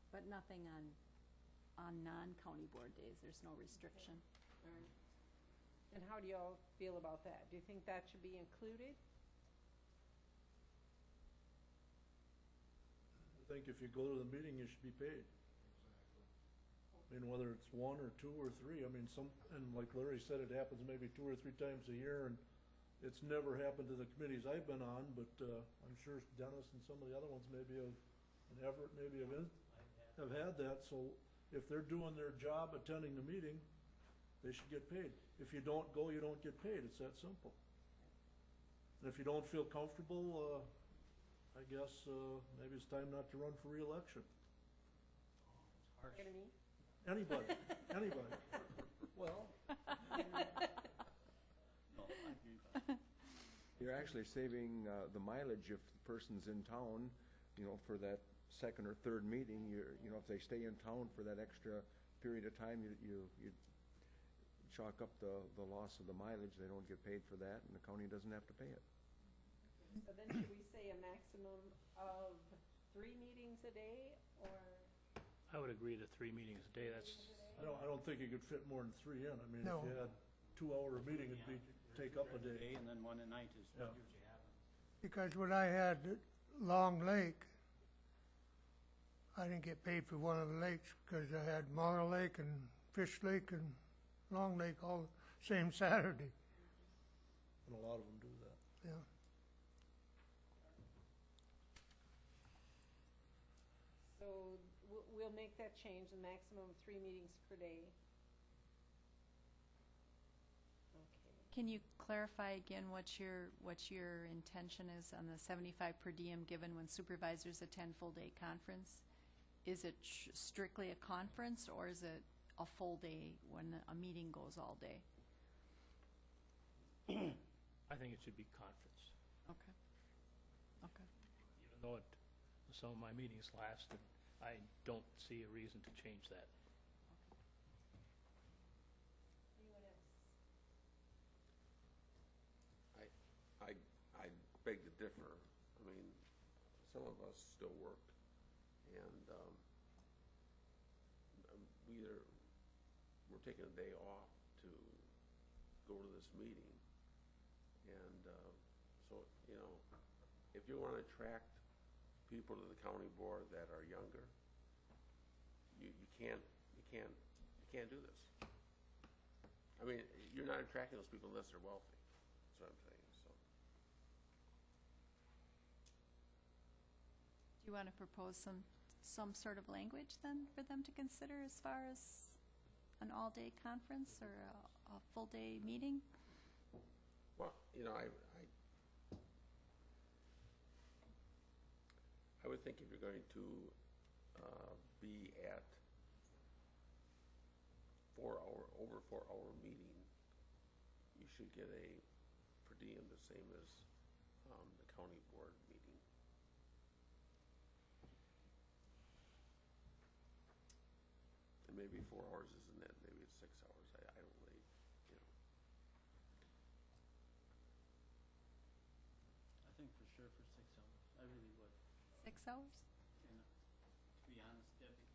But nothing on non-county board days, there's no restriction. All right. And how do y'all feel about that? Do you think that should be included? I think if you go to the meeting, you should be paid. I mean, whether it's 1 or 2 or 3, I mean, and like Larry said, it happens maybe 2 or 3 times a year, and it's never happened to the committees I've been on, but I'm sure Dennis and some of the other ones maybe have, and Everett maybe have had that, so if they're doing their job attending the meeting, they should get paid. If you don't go, you don't get paid. It's that simple. And if you don't feel comfortable, I guess maybe it's time not to run for re-election. Harsh. Me? Anybody. Anybody. Well. No, I agree. You're actually saving the mileage if the person's in town, you know, for that second or third meeting. You know, if they stay in town for that extra period of time, you chalk up the loss of the mileage. They don't get paid for that, and the county doesn't have to pay it. So then should we say a maximum of 3 meetings a day, or? I would agree to 3 meetings a day. That's, I don't think you could fit more than 3 in. I mean, No. if you had 2-hour meeting, it'd be, take up a day. Day and then one at night is what Yeah. usually happens. Because when I had Long Lake, I didn't get paid for one of the lakes because I had Mara Lake and Fish Lake and Long Lake all same Saturday. And a lot of them do that. Yeah. So we'll make that change, the maximum of 3 meetings per day. Okay. Can you clarify again what your intention is on the 75 per diem given when supervisors attend full-day conference? Is it strictly a conference, or is it a full day when a meeting goes all day? I think it should be conference. Okay. Okay. Even though some of my meetings lasted, I don't see a reason to change that. Anyone else? I beg to differ. I mean, some of us still work, and we're taking a day off to go to this meeting, and so, you know, if you want to attract people to the county board that are younger, you can't do this. I mean, you're not attracting those people unless they're wealthy. That's what I'm saying. So, Do you want to propose some sort of language then for them to consider as far as an all-day conference or a full-day meeting? well, you know, I would think if you're going to be at over 4-hour meeting, you should get a per diem the same as the county board meeting. And maybe 4 hours isn't it? Maybe it's 6 hours. I don't really, you know. I think for sure for 6 hours. I really would. 6 hours? And to be honest, Debbie,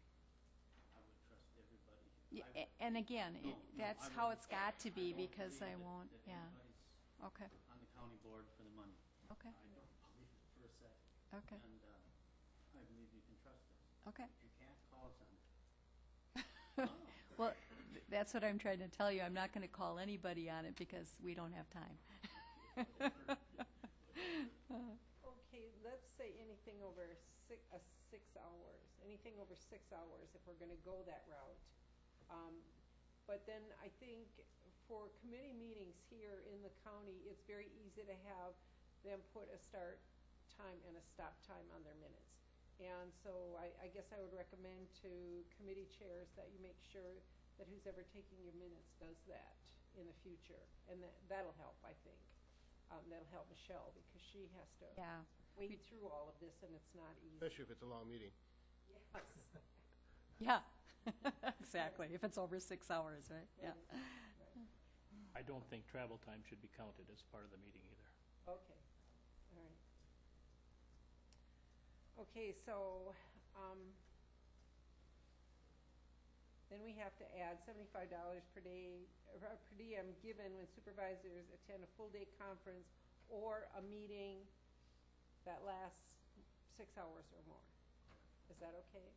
I would trust everybody. Yeah, I would- and again, No, that's I how wouldn't- it's got to be don't because I believe won't, that yeah. anybody's Okay, on the county board for the money. okay, I don't believe it for a second. okay, And I believe you can trust us. okay. If you can't, call us on it. Well, that's what I'm trying to tell you. I'm not going to call anybody on it because we don't have time. Okay, let's say anything over 6 hours, anything over 6 hours if we're gonna go that route. But then I think for committee meetings here in the county, it's very easy to have them put a start time and a stop time on their minutes. And so I guess I would recommend to committee chairs that you make sure that who's ever taking your minutes does that in the future. And that'll help, I think. That'll help Michelle because she has to Yeah. wade through all of this and it's not easy. Especially if it's a long meeting. Yes. Yeah, exactly. If it's over 6 hours, right? Yeah. I don't think travel time should be counted as part of the meeting either. Okay, all right. Okay, so, then we have to add $75 per day, per diem given when supervisors attend a full-day conference or a meeting that lasts 6 hours or more. Is that okay?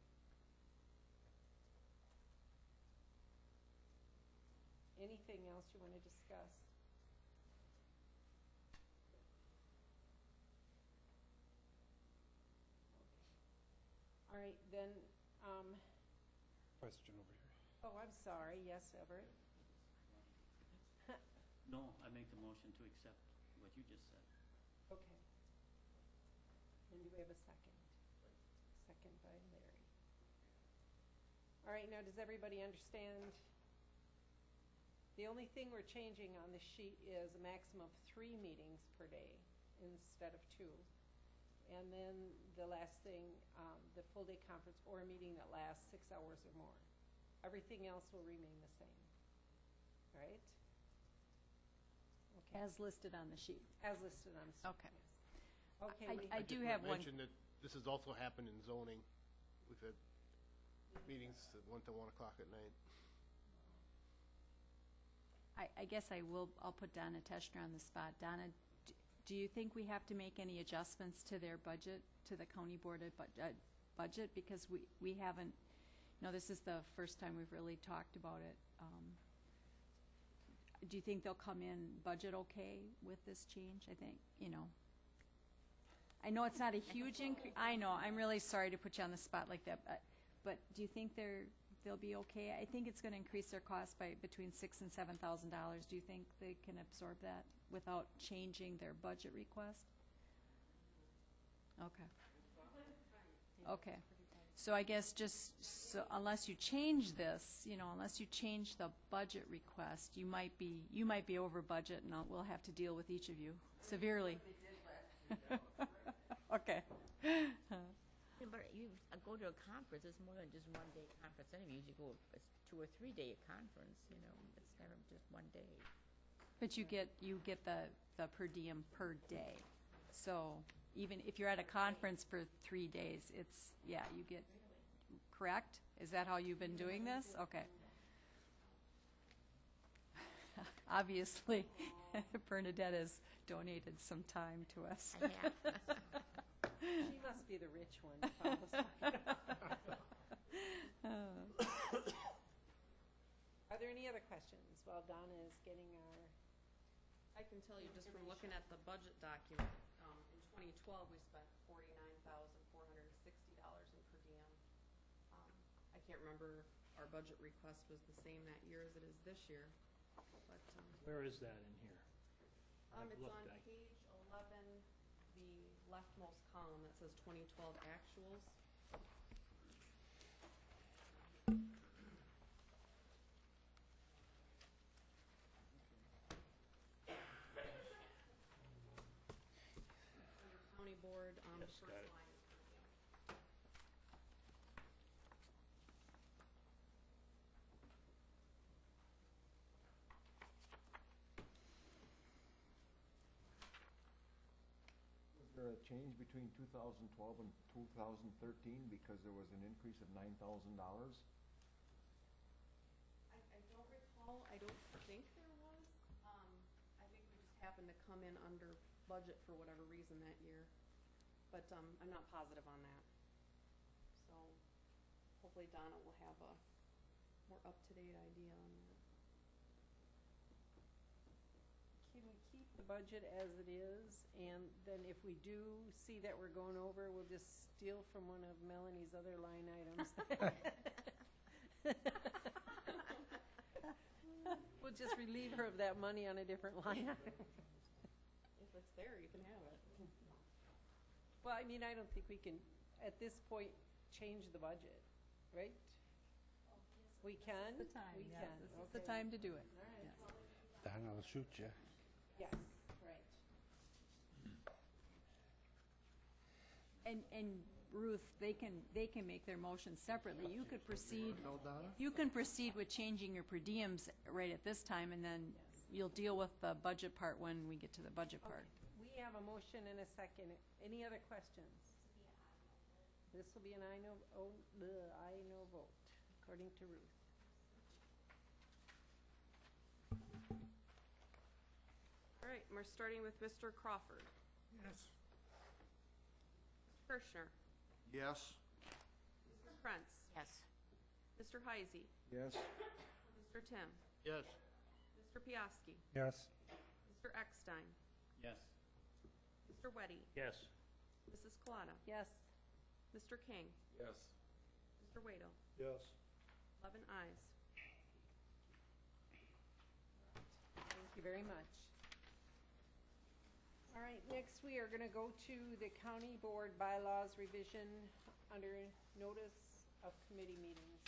Anything else you want to discuss? All right, then, Question over here. oh, I'm sorry, yes, Everett? No, I make the motion to accept what you just said. Okay. And do we have a second? Second by Larry. All right, now, does everybody understand? The only thing we're changing on the sheet is a maximum of 3 meetings per day. instead of 2. And then the last thing, the full-day conference or a meeting that lasts 6 hours or more. Everything else will remain the same, right? Okay. As listed on the sheet. As listed on the sheet. Okay. Yes. Okay. I do have one. Mention that this has also happened in zoning. We've had meetings that went to 1 o'clock at night. I guess I'll put Donna Teschner on the spot. Donna, do you think we have to make any adjustments to their budget, to the county board budget? Because we haven't, this is the first time we've really talked about it. Do you think they'll come in budget okay with this change? I think, I know it's not a huge increase. I know, I'm really sorry to put you on the spot like that, but do you think they'll be okay? I think it's going to increase their cost by between $6,000 and $7,000. Do you think they can absorb that without changing their budget request? Okay. Okay. So I guess unless you change this, unless you change the budget request, you might be over budget, and we'll have to deal with each of you severely. Okay. Yeah, but you go to a conference, it's more than just 1 day conference anyway. You go, it's 2 or 3 day conference, it's never just 1 day. But you get the per diem per day. So even if you're at a conference for 3 days, you get, correct? Is that how you've been doing this? Okay. Obviously, Bernadette has donated some time to us. I have. She must be the rich one. Are there any other questions while Donna is getting our... I can tell you just from looking at the budget document, in 2012, we spent $49,460 in per diem. I can't remember if our budget request was the same that year as it is this year, but. Where is that in here? It's on page 11, the leftmost column that says 2012 actuals. Under county board, Yes, first got it. line is per diem. Was there a change between 2012 and 2013 because there was an increase of $9,000? I don't recall, I don't think there was. I think we just happened to come in under budget for whatever reason that year. But I'm not positive on that. So hopefully Donna will have a more up-to-date idea on that. Can we keep the budget as it is, and then if we do see that we're going over, we'll just steal from one of Melanie's other line items. We'll just relieve her of that money on a different line item. If it's there, you can have it. Well, I mean, I don't think we can, at this point, change the budget, right? We can? This is the time, We yeah. can. This is the Okay. time to do it. All right. Yes. Don, I'll shoot you. Yes, right. And Ruth, they can make their motions separately. You could proceed, you can proceed with changing your per diems right at this time, and then you'll deal with the budget part when we get to the budget part. We have a motion and a second. Any other questions? This will be an aye no vote, according to Ruth. All right, we're starting with Mr. Crawford. Yes. Mr. Kirschner. Yes? Mr. Prince. Yes. Mr. Heisey. Yes? Mr. Tim. Yes. Mr. Piaski. Yes. Mr. Eckstein. Yes. Mr. Weddy. Yes. Mrs. Colada. Yes. Mr. King. Yes. Mr. Waddle. Yes. 11 ayes. Thank you very much. All right, next we are going to go to the county board bylaws revision under notice of committee meetings.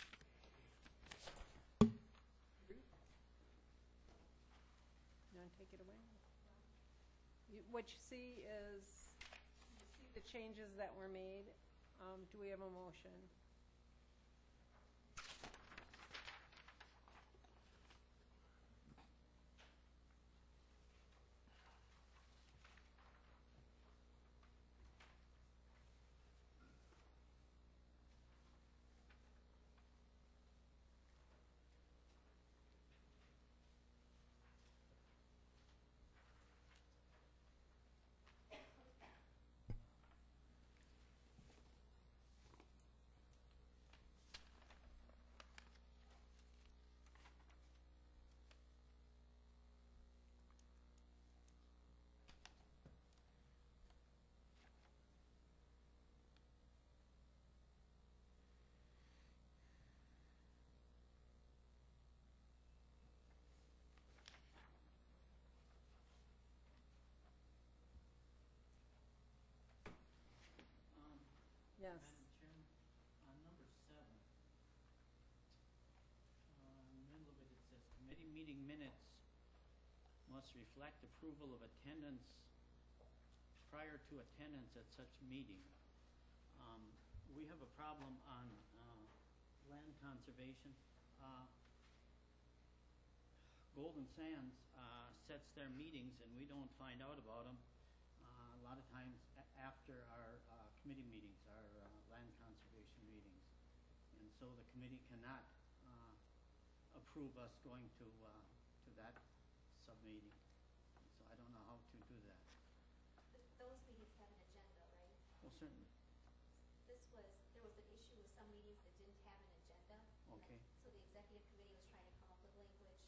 Ruth? You want to take it away? what you see is, you see the changes that were made. Do we have a motion? Yes. Madam Chairman, on number 7, in the middle of it, it says, committee meeting minutes must reflect approval of attendance prior to attendance at such meeting. We have a problem on land conservation. Golden Sands sets their meetings and we don't find out about them a lot of times after our committee meetings, our land conservation meetings. And so the committee cannot approve us going to that sub-meeting. So I don't know how to do that. Those meetings have an agenda, right? Well, certainly. There was an issue with some meetings that didn't have an agenda. Okay. So the executive committee was trying to come up with language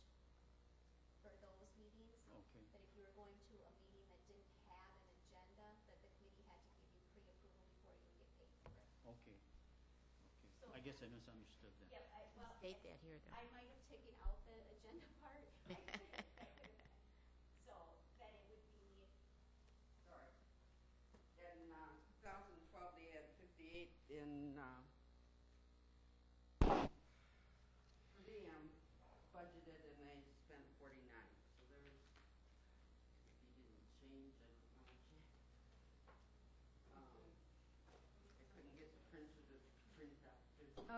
for those meetings. Okay. That if you were going to a meeting that didn't have an agenda, that the committee had to give you pre-approval before you would get paid for it. Okay. So- I guess I misunderstood that. Yep, State that here, though. I might have taken out the agenda part. So that it would be, Sorry. In 2012, they had 58 in per diem budgeted, and they spent 49. So there's, if you didn't change it much, I couldn't get the printer to print out.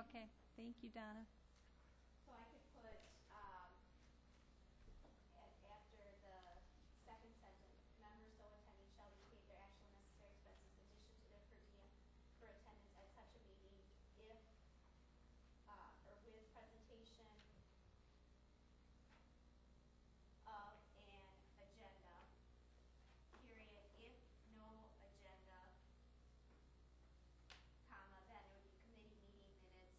Okay, thank you, Donna. so I could put, after the second sentence, members so attending shall be paid their actual necessary expenses in addition to their per diem for attendance at such a meeting if, or with presentation of an agenda, period, if no agenda, comma, then it would be committee meeting minutes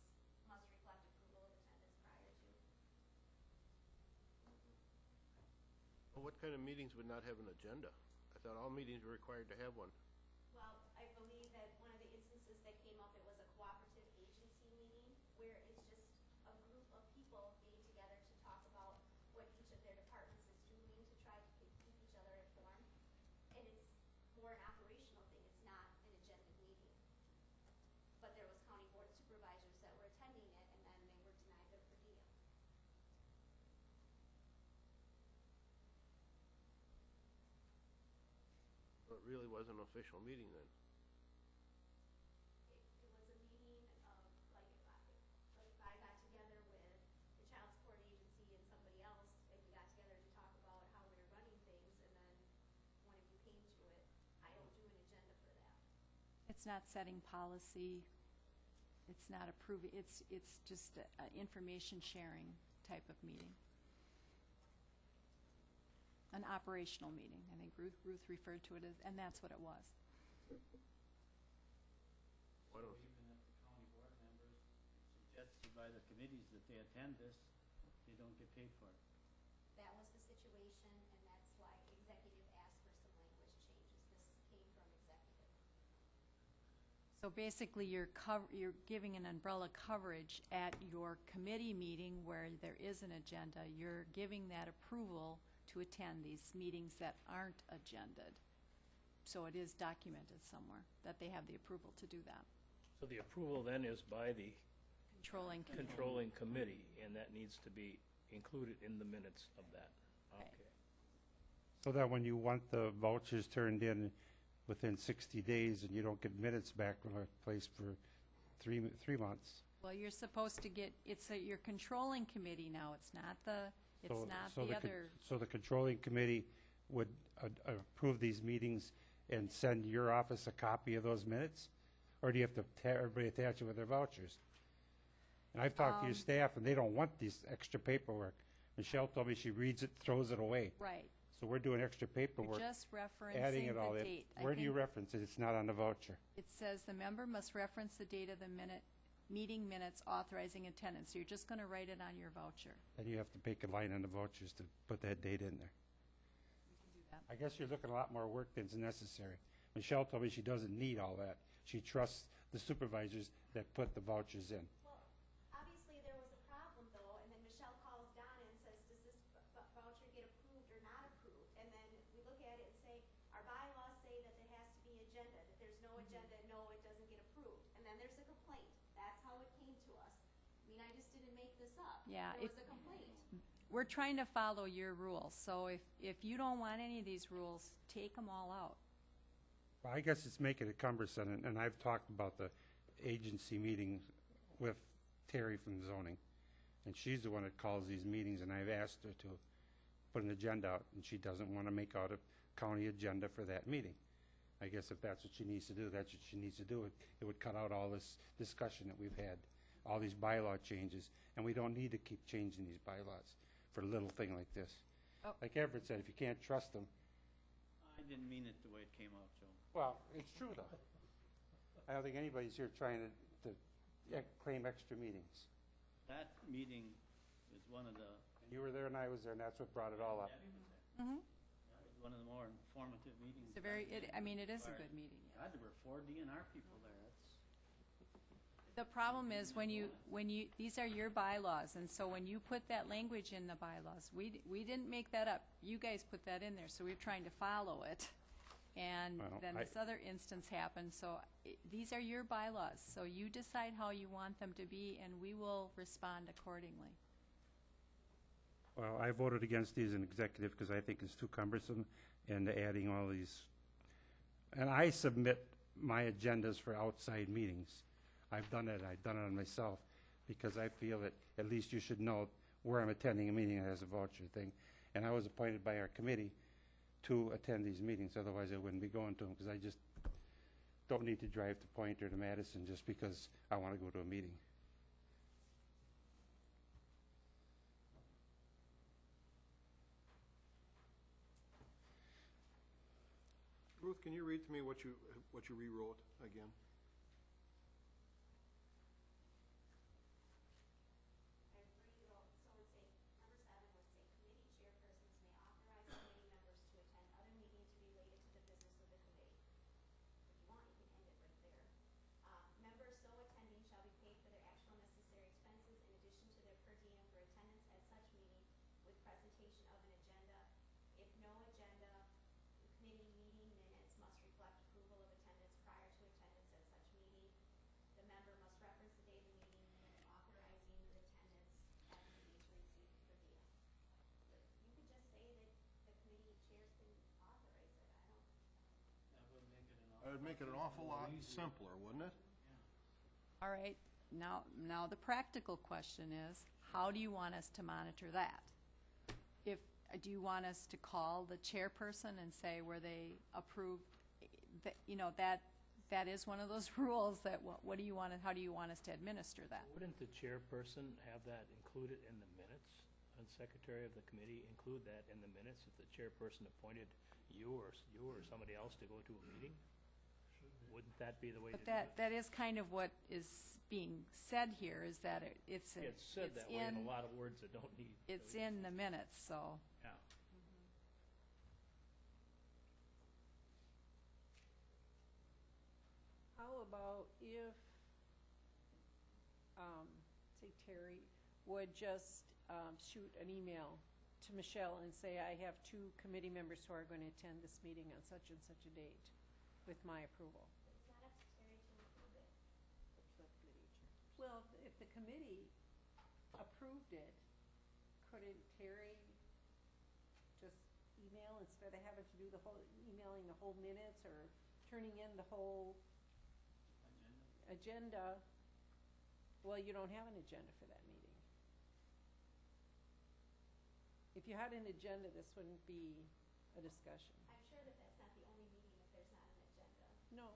must reflect approval of attendance prior to. Well, what kind of meetings would not have an agenda? I thought all meetings were required to have one. Well, I believe that one of the instances that came up, it was a cooperative agency meeting where it's just a group of people getting together to talk about what each of their departments is doing to try to keep each other informed. And it's more an operational thing, it's not an agenda meeting. But there was county board supervisors that were attending it and then they were denied their per diem. So it really was an official meeting then. It was a meeting of, like if I got together with the child support agency and somebody else, and we got together to talk about how we were running things, and then one of you came to it, I don't do an agenda for that. It's not setting policy, it's not approving, it's just a information sharing type of meeting. An operational meeting, I think Ruth referred to it as, and that's what it was. Why don't, Even if the county board members suggested by the committees that they attend this, they don't get paid for it. That was the situation, and that's why executive asked for some language changes. This came from executive. So basically, you're giving an umbrella coverage at your committee meeting where there is an agenda. You're giving that approval to attend these meetings that aren't agended. So it is documented somewhere that they have the approval to do that. So the approval then is by the Controlling committee. controlling committee, and that needs to be included in the minutes of that. Right. Okay. So that when you want the vouchers turned in within 60 days and you don't get minutes back from a place for three months. Well, you're supposed to get, your controlling committee now, it's not the other. So the controlling committee would approve these meetings and send your office a copy of those minutes? Or do you have to everybody attach it with their vouchers? And I've talked to your staff, and they don't want this extra paperwork. Michelle told me she reads it, throws it away. Right. So we're doing extra paperwork. You're just adding referencing it all the in. date. Where do you reference it? It's not on the voucher. It says the member must reference the date of the meeting minutes authorizing attendance. So you're just going to write it on your voucher. Then you have to make a line on the vouchers to put that date in there. I guess you're looking at a lot more work than's necessary. Michelle told me she doesn't need all that. She trusts the supervisors that put the vouchers in. Well, obviously there was a problem though, and then Michelle calls Donna and says, does this voucher get approved or not approved? And then we look at it and say, our bylaws say that there has to be agenda, that there's no agenda, no, it doesn't get approved. And then there's a complaint. That's how it came to us. I mean, I just didn't make this up. Yeah, There was a complaint. We're trying to follow your rules. So if you don't want any of these rules, take them all out. Well, I guess it's making it cumbersome, and I've talked about the agency meeting with Terry from zoning, and she's the one that calls these meetings, and I've asked her to put an agenda out, and she doesn't want to make out a county agenda for that meeting. I guess if that's what she needs to do, that's what she needs to do. It would cut out all this discussion that we've had, all these bylaw changes, and we don't need to keep changing these bylaws for a little thing like this. Oh. Like Everett said, if you can't trust them. I didn't mean it the way it came out, Joe. Well, it's true, though. I don't think anybody's here trying to claim extra meetings. That meeting is one of the, You were there and I was there, and that's what brought it all up. Mm-hmm. that was one of the more informative meetings. It's a very, it is a good meeting. God, there were 4 DNR people there. The problem is when you, these are your bylaws, and so when you put that language in the bylaws, we didn't make that up. You guys put that in there, so we're trying to follow it. And Well, then this other instance happened, so these are your bylaws. So you decide how you want them to be, and we will respond accordingly. Well, I voted against these in executive because I think it's too cumbersome and adding all these. And I submit my agendas for outside meetings. I've done it on myself because I feel that at least you should know where I'm attending a meeting that has a voucher thing. And I was appointed by our committee to attend these meetings, otherwise I wouldn't be going to them because I just don't need to drive to Point or to Madison just because I want to go to a meeting. Ruth, can you read to me what you rewrote again? It would make it an awful lot simpler, wouldn't it? All right, now the practical question is, how do you want us to monitor that? Do you want us to call the chairperson and say where they approve, that is one of those rules that, what do you want, how do you want us to administer that? Wouldn't the chairperson have that included in the minutes? And secretary of the committee include that in the minutes if the chairperson appointed you or somebody else to go to a meeting? Wouldn't that be the way to do it? But that is kind of what is being said here, is that it's said that way in a lot of words that don't need. It's in the minutes, so. Yeah. How about if, say Terry would just shoot an email to Michelle and say, I have 2 committee members who are going to attend this meeting on such and such a date with my approval. It's not up to Terry to approve it. Well, if the committee approved it, couldn't Terry just email email instead of having to do the whole, emailing the whole minutes or turning in the whole agenda. Well, you don't have an agenda for that meeting. If you had an agenda, this wouldn't be a discussion. I'm sure that that's not the only meeting if there's not an agenda. No.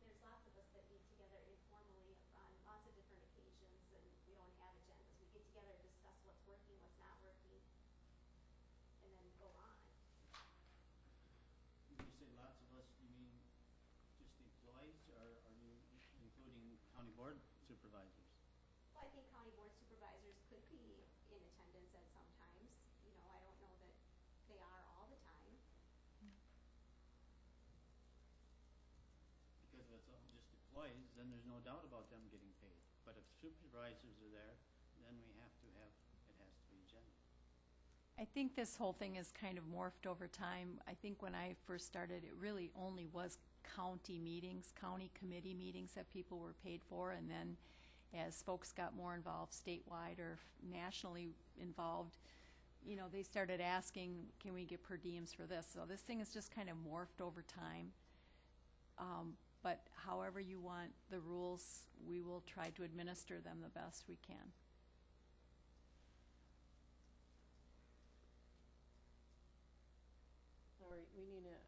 There's lots of us that meet together informally on lots of different occasions, and we don't have agendas. We get together and discuss what's working, what's not working, and then go on. When you say lots of us, you mean just the employees, or are you including county board supervisors? Well, I think county board supervisors could be in attendance at some times. You know, I don't know that they are all the time. Because if it's all just employees, then there's no doubt about them getting paid. But if supervisors are there, then we have to have, it has to be agenda. I think this whole thing has kind of morphed over time. I think when I first started, it really only was county meetings, county committee meetings that people were paid for, and then as folks got more involved statewide or nationally involved, you know, they started asking, can we get per diems for this? So this thing has just kind of morphed over time. But however you want the rules, we will try to administer them the best we can. All right, we need a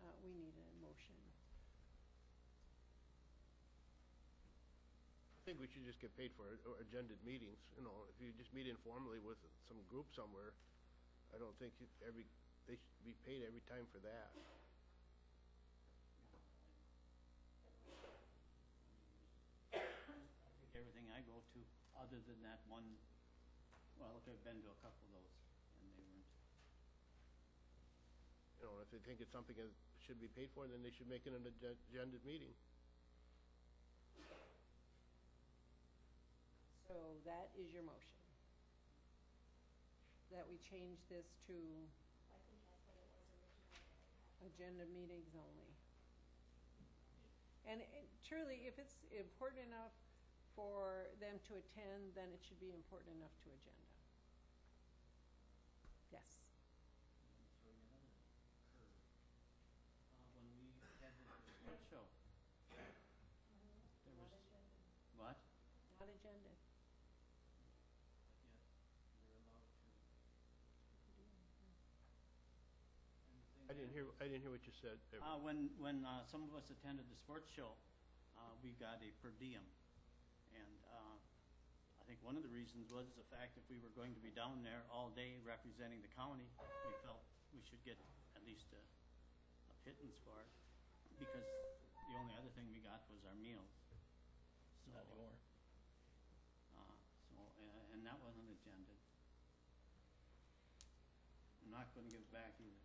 motion. I think we should just get paid for agended meetings, you know, if you just meet informally with some group somewhere, I don't think they should be paid every time for that. Everything I go to, other than that one, well, look, I've been to a couple of those, and they weren't. You know, if they think it's something that should be paid for, then they should make it an agended meeting. So that is your motion? That we change this to I think that's what it was originally. agenda meetings only? And truly, if it's important enough for them to attend, then it should be important enough to agenda. Yes. Throw you another curve. When we had the sports show, there was, what? Not agenda. You're allowed to. I didn't hear what you said. When some of us attended the sports show, we got a per diem. And I think one of the reasons was the fact if we were going to be down there all day representing the county, we felt we should get at least a pittance for it, because the only other thing we got was our meals. So, Not anymore. And that wasn't agended. I'm not going to give back either.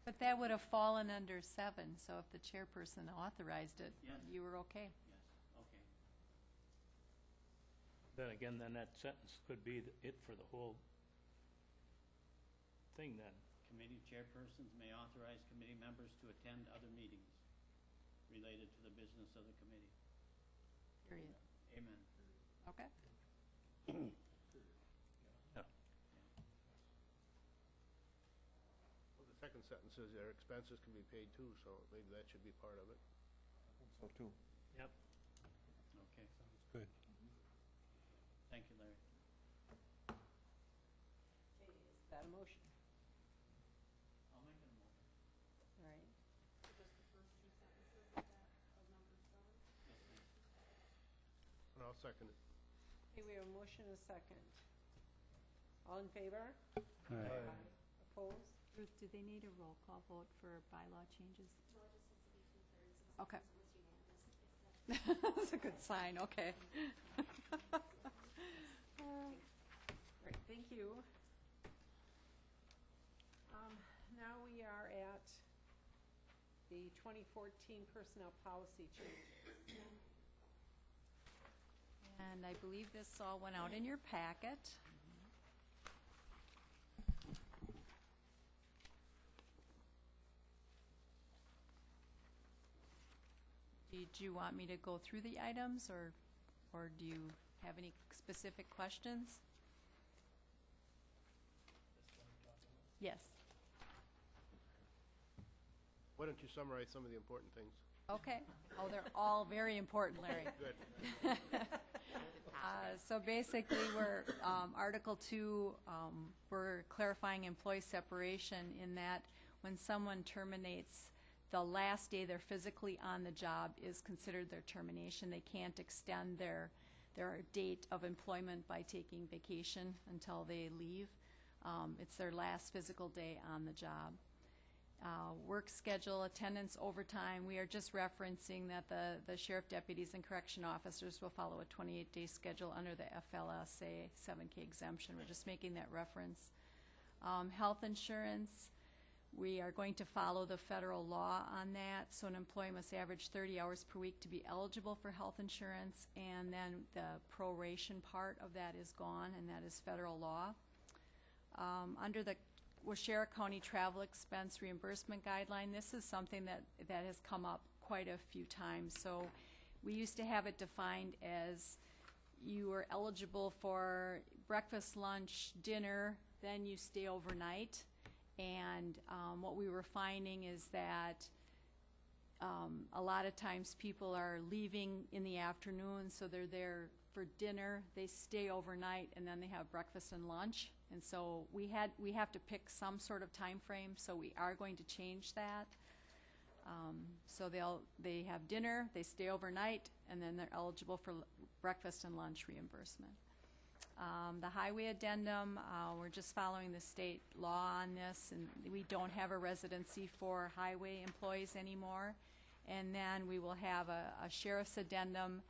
But that would have fallen under 7, so if the chairperson authorized it, Yes. you were okay. Yes, okay. Then again, then that sentence could be it for the whole thing then. Committee chairpersons may authorize committee members to attend other meetings related to the business of the committee. Period. Amen. Okay. Well, the second sentence says their expenses can be paid too, so maybe that should be part of it. So too. Yep. Okay. Sounds good. Thank you, Larry. Okay, is that a motion? I'll make it a motion. All right. Just the first two sentences of that, of number 7? Yes, ma'am. And I'll second it. Okay, we have a motion and a second. All in favor? Aye. Opposed? Ruth, do they need a roll call vote for bylaw changes? No, it just has to be 2/3. And Okay. since it was unanimous, it's That's a good sign, okay. Great, thank you. Now we are at the 2014 personnel policy changes. And I believe this all went out in your packet. Did you want me to go through the items, or do you have any specific questions? Yes. Why don't you summarize some of the important things? Okay. Oh, they're all very important, Larry. Good. So basically, we're, Article 2, we're clarifying employee separation in that when someone terminates, the last day they're physically on the job is considered their termination. They can't extend their date of employment by taking vacation until they leave. It's their last physical day on the job. Work schedule, attendance, overtime, we are just referencing that the sheriff deputies and correction officers will follow a 28-day schedule under the FLSA 7K exemption. We're just making that reference. Health insurance, we are going to follow the federal law on that. So an employee must average 30 hours per week to be eligible for health insurance, and then the proration part of that is gone, and that is federal law. Under the Waushara County Travel Expense Reimbursement Guideline, this is something that has come up quite a few times. So we used to have it defined as you are eligible for breakfast, lunch, dinner, then you stay overnight. And what we were finding is that a lot of times people are leaving in the afternoon, so they're there for dinner, they stay overnight, and then they have breakfast and lunch. And so we have to pick some sort of time frame, so we are going to change that. So they have dinner, they stay overnight, and then they're eligible for breakfast and lunch reimbursement. The highway addendum, we're just following the state law on this, and we don't have a residency for highway employees anymore. And then we will have a sheriff's addendum,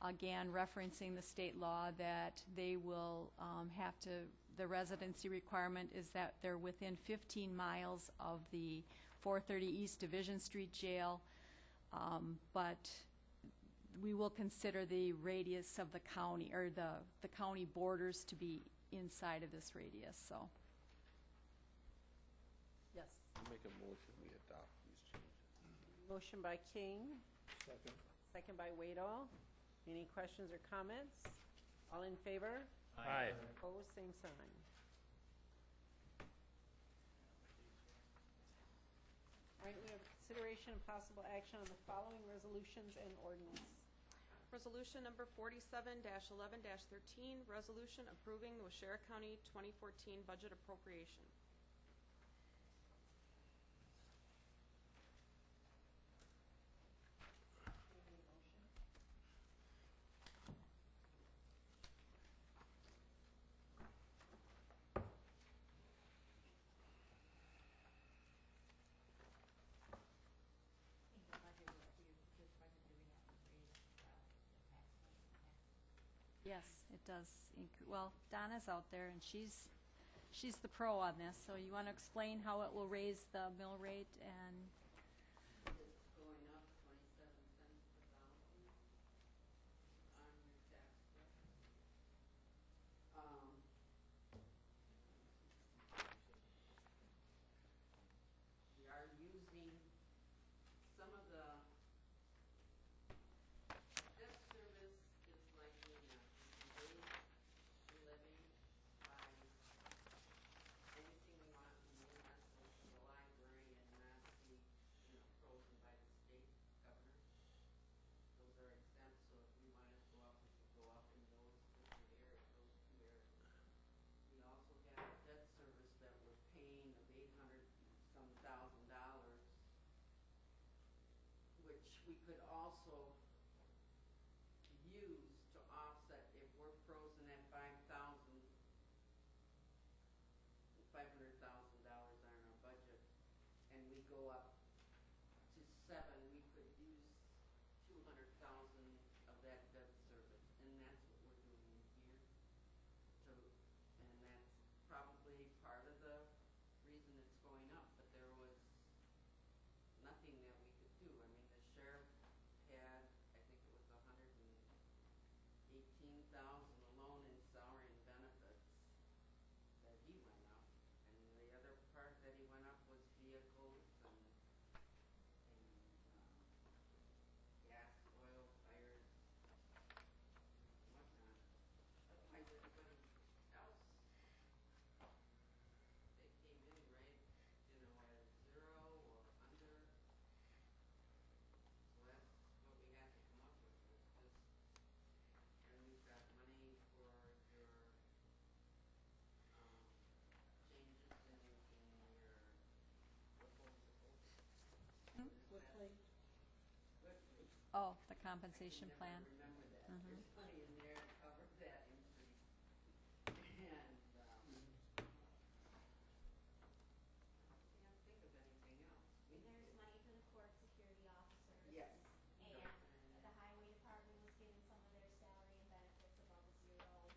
again referencing the state law that they will have to, the residency requirement is that they're within 15 miles of the 430 East Division Street Jail, but we will consider the radius of the county, or the county borders, to be inside of this radius, so. Yes. I'll make a motion, we adopt these changes. Motion by King, Second. second by Waydall. Any questions or comments? All in favor? Aye. Opposed, same sign. All right, we have consideration and possible action on the following resolutions and ordinance. Resolution number 47-11-13, resolution approving the Waushara County 2014 budget appropriation. Yes, it does. Well, Donna's out there, and she's the pro on this, so you want to explain how it will raise the mill rate and... It's going up 27 cents per thousand on your tax bill. We are using some of the debt service is like doing a raise levy by anything we want to move ourselves to the library and not be, frozen by the state governor. Those are exempt, so if we wanted to go up, we could go up in those two areas. We also have debt service that we're paying of $800-some thousand, which we could also use to offset if we're frozen at $500,000 on our budget, and we go up to 7, we could use 200,000 of that debt service, and that's what we're doing here. And that's probably part of the reason it's going up, but there was nothing that we could do. I mean, the sheriff had Oh, the compensation I can plan. never remember that. Mhm. There's money in there to cover that increase. And, can't think of anything else. There's money for the court security officers. Yes. And the highway department was given some of their salary and benefits above zero. And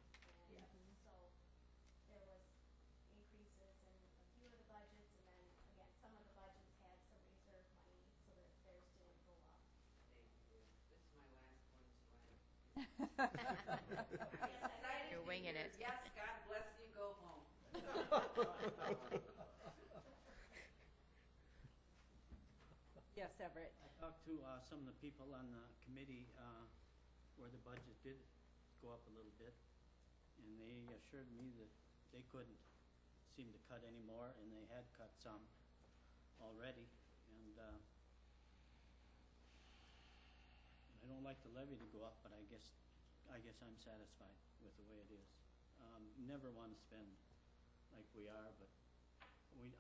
Yes. so there was increases in a few of the budgets, and then again, some of the budgets had some reserve money so that theirs didn't go up. Thank you. This is my last one, so I. You're winging it. Yes, God bless you, go home. Yes, Everett. I talked to some of the people on the committee where the budget did go up a little bit, and they assured me that they couldn't seem to cut any more, and they had cut some already. And I don't like the levy to go up, but I guess I'm satisfied with the way it is. Never want to spend like we are, but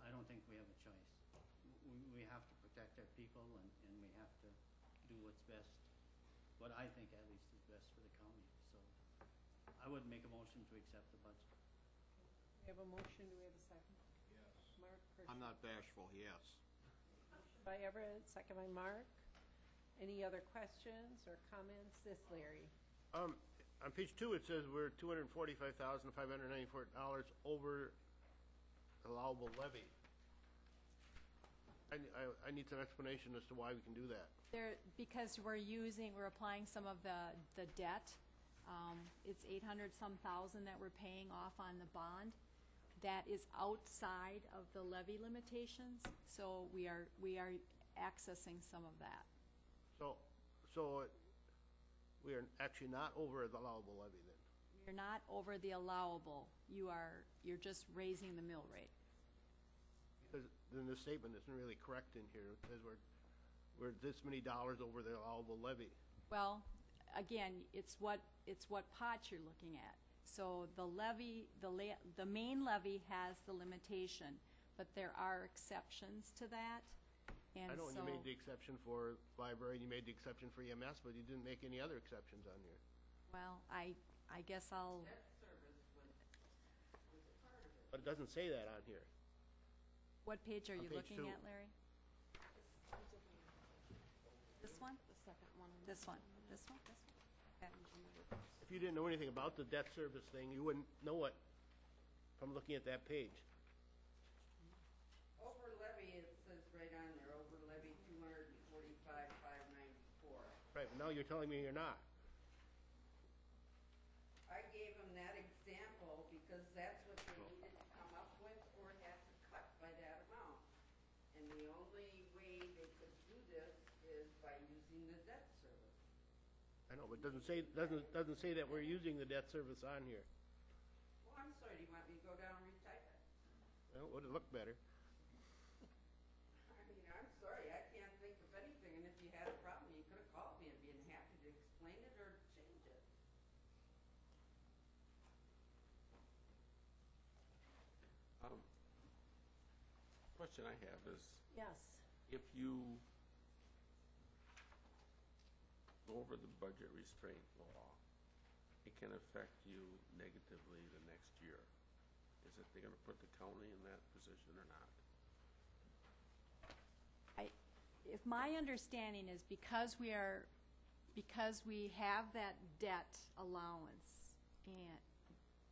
I don't think we have a choice. We have to protect our people, and we have to do what's best, what I think at least is best for the county. So I would make a motion to accept the budget. We have a motion, do we have a second? Yes. Mark Kirsch. I'm not bashful, yes. Motion by Everett, second by Mark. Any other questions or comments? This, Larry. On page 2, it says we're $245,594 over allowable levy. I need some explanation as to why we can do that. Because we're applying some of the debt. It's 800-some thousand that we're paying off on the bond. That is outside of the levy limitations, so we are accessing some of that. So we are actually not over the allowable levy then? You're not over the allowable. You're just raising the mill rate. Because then the statement isn't really correct in here. It says we're this many dollars over the allowable levy. Well, again, it's what pot you're looking at. So the levy, the main levy has the limitation, but there are exceptions to that. And I know, and you so- made the exception for library, and you made the exception for EMS, but you didn't make any other exceptions on here. Well, I guess I'll, Debt service was a part of it. But it doesn't say that on here. what page are On you page looking 2. at, Larry? This one? The second one. This one? This one? This one? Okay. If you didn't know anything about the debt service thing, you wouldn't know it from looking at that page. Over levy, it says right on there, over levy 245,594. Right, but now you're telling me you're not. I gave them that example because that's what they needed to come up with or have to cut by that amount. And the only way they could do this is by using the debt service. I know, but it doesn't say that we're using the debt service on here. Well, I'm sorry, do you want me to go down and retype it? Well, it would look better. I mean, I'm sorry, I can't think of anything, and if you had a problem, you could have called me and been happy to explain it or change it. Question I have is, Yes. if you go over the budget restraint law, it can affect you negatively the next year. Is it, they're gonna put the county in that position or not? If my understanding is because we have that debt allowance, and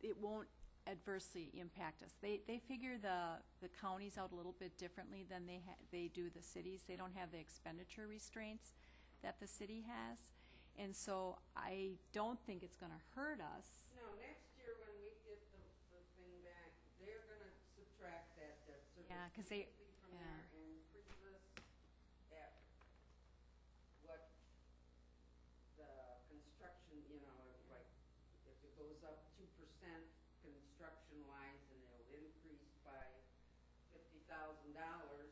it won't adversely impact us. They figure the counties out a little bit differently than they do the cities. They don't have the expenditure restraints that the city has. And so I don't think it's gonna hurt us. No, next year when we get the thing back, they're gonna subtract that debt service. Yeah, 'cause they- completely from yeah. there and freeze us at what the construction, like, if it goes up 2% construction-wise and it'll increase by $50,000,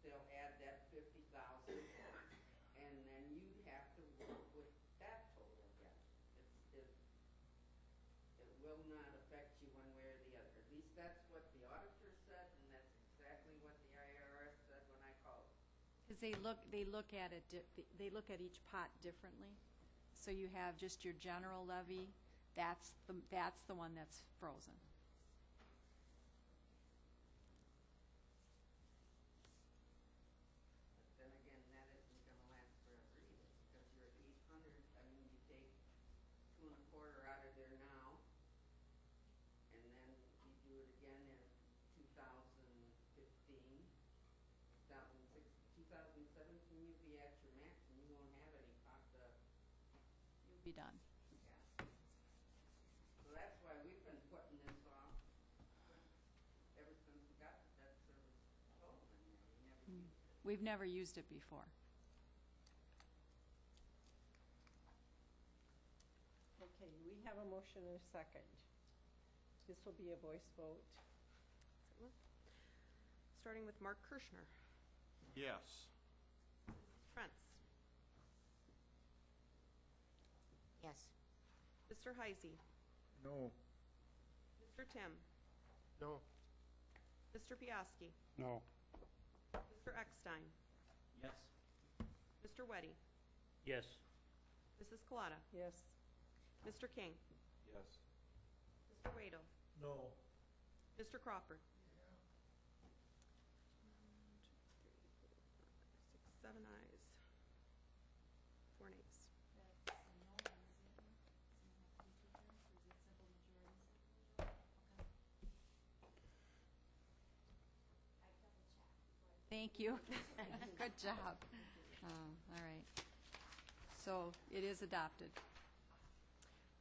they'll add that 50,000, and then you have to work with that total again. It will not affect you one way or the other. At least that's what the auditor said, and that's exactly what the IRS said when I called. Because they look at it, they look at each pot differently. So you have just your general levy, that's the one that's frozen. But then again, that isn't gonna last forever either, because you're at 800, I mean, you take 2 1/4 out of there now, and then you do it again in 2015, 2017, you'll be at your max, and you won't have any pot to, You'll be done. yeah. So that's why we've been putting this off ever since we got the debt service total in there, we never used it. We've never used it before. Okay, we have a motion and a second. This will be a voice vote. Starting with Mark Kirschner. Yes. Prince. Yes. Mr. Heisey. No. Mr. Tim. No. Mr. Piaski. No. Mr. Eckstein. Yes. Mr. Weddy. Yes. Mrs. Colada. Yes. Mr. King. Yes. Mr. Waddle. No. Mr. Crawford. 7 ayes. 4 nays. Thank you. Good job. All right. So it is adopted.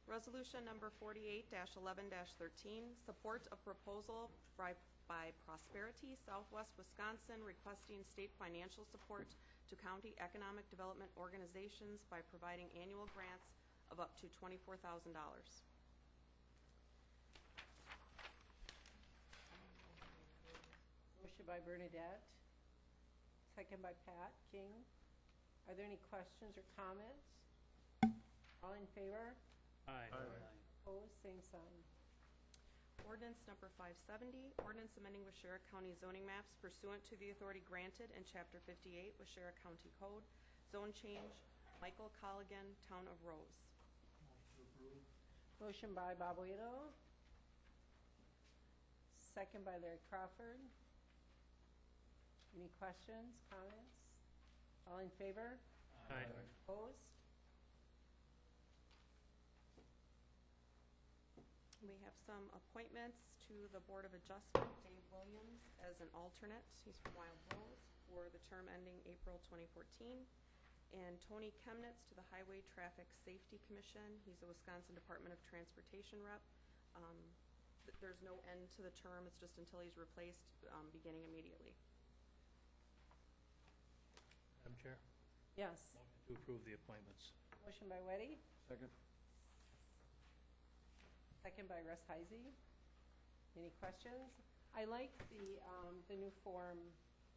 Resolution number 48-11-13, support of proposal by Prosperity Southwest Wisconsin requesting state financial support to county economic development organizations by providing annual grants of up to $24,000. Motion by Bernadette, second by Pat King. Are there any questions or comments? All in favor? Aye. Opposed, same sign. Ordinance number 570, ordinance amending Washera County zoning maps pursuant to the authority granted in Chapter 58 Washera County Code, zone change, Michael Colligan, Town of Rose. Motion by Bob Weedle, second by Larry Crawford. Any questions, comments? All in favor? Aye. Opposed? We have some appointments to the Board of Adjustment. Dave Williams as an alternate, he's from Wild Rose, for the term ending April 2014. And Tony Chemnitz to the Highway Traffic Safety Commission. He's a Wisconsin Department of Transportation rep. There's no end to the term, it's just until he's replaced, beginning immediately. Madam Chair, Yes. motion to approve the appointments. Motion by Weddy, Second? second by Russ Heisey. Any questions? I like the new form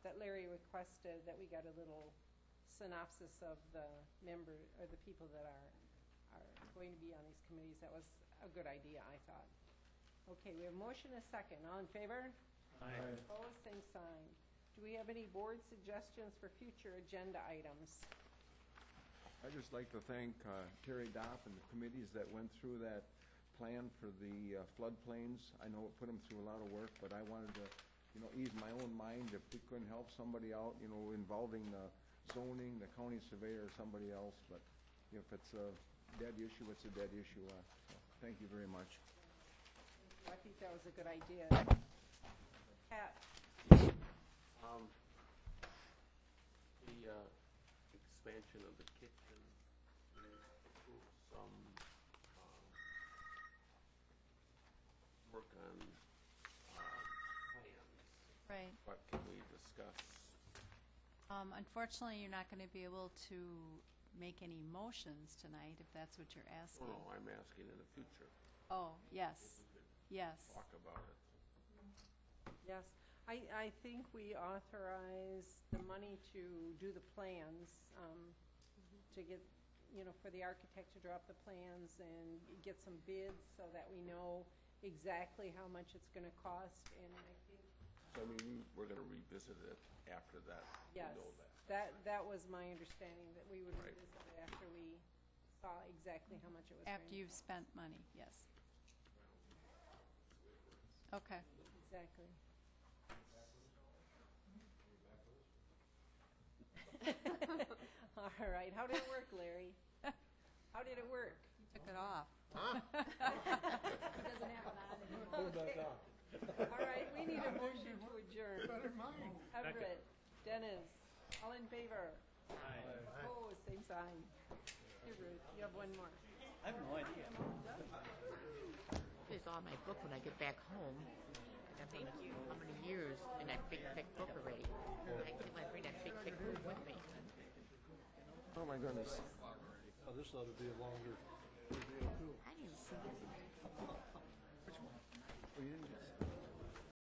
that Larry requested, that we got a little synopsis of the member, or the people that are going to be on these committees. That was a good idea, I thought. Okay, we have a motion and a second. All in favor? Aye. Opposed, same sign. Do we have any board suggestions for future agenda items? I'd just like to thank Terry Dopp and the committees that went through that plan for the floodplains. I know it put them through a lot of work, but I wanted to, ease my own mind if we couldn't help somebody out, involving the zoning, the county surveyor, or somebody else. But if it's a dead issue, it's a dead issue. So thank you very much. I think that was a good idea. Pat? The expansion of the kitchen, some work on plans. Right. What can we discuss? Unfortunately, you're not going to be able to make any motions tonight, if that's what you're asking. No, I'm asking in the future. Oh, yes, yes. Talk about it. Yes, I think we authorize the money to do the plans, to get, for the architect to draw up the plans and get some bids so that we know exactly how much it's gonna cost. And I think So, I mean, we're gonna revisit it after that. We Yes, know that. that was my understanding, that we would Right. revisit it after we saw exactly how much it was going to After you've spent money, yes. Okay. Exactly. All right, how did it work, Larry? How did it work? Took it off. Doesn't have it on anymore. All right, we need a motion to adjourn. Everett, Dennis, all in favor? Opposed, same sign. Here, Ruth, you have one more. I have no idea. It's all in my book when I get back home. I think how many years in that big thick book already. I think I bring that big thick book with me. Oh, my goodness. Oh, this ought to be a longer video too.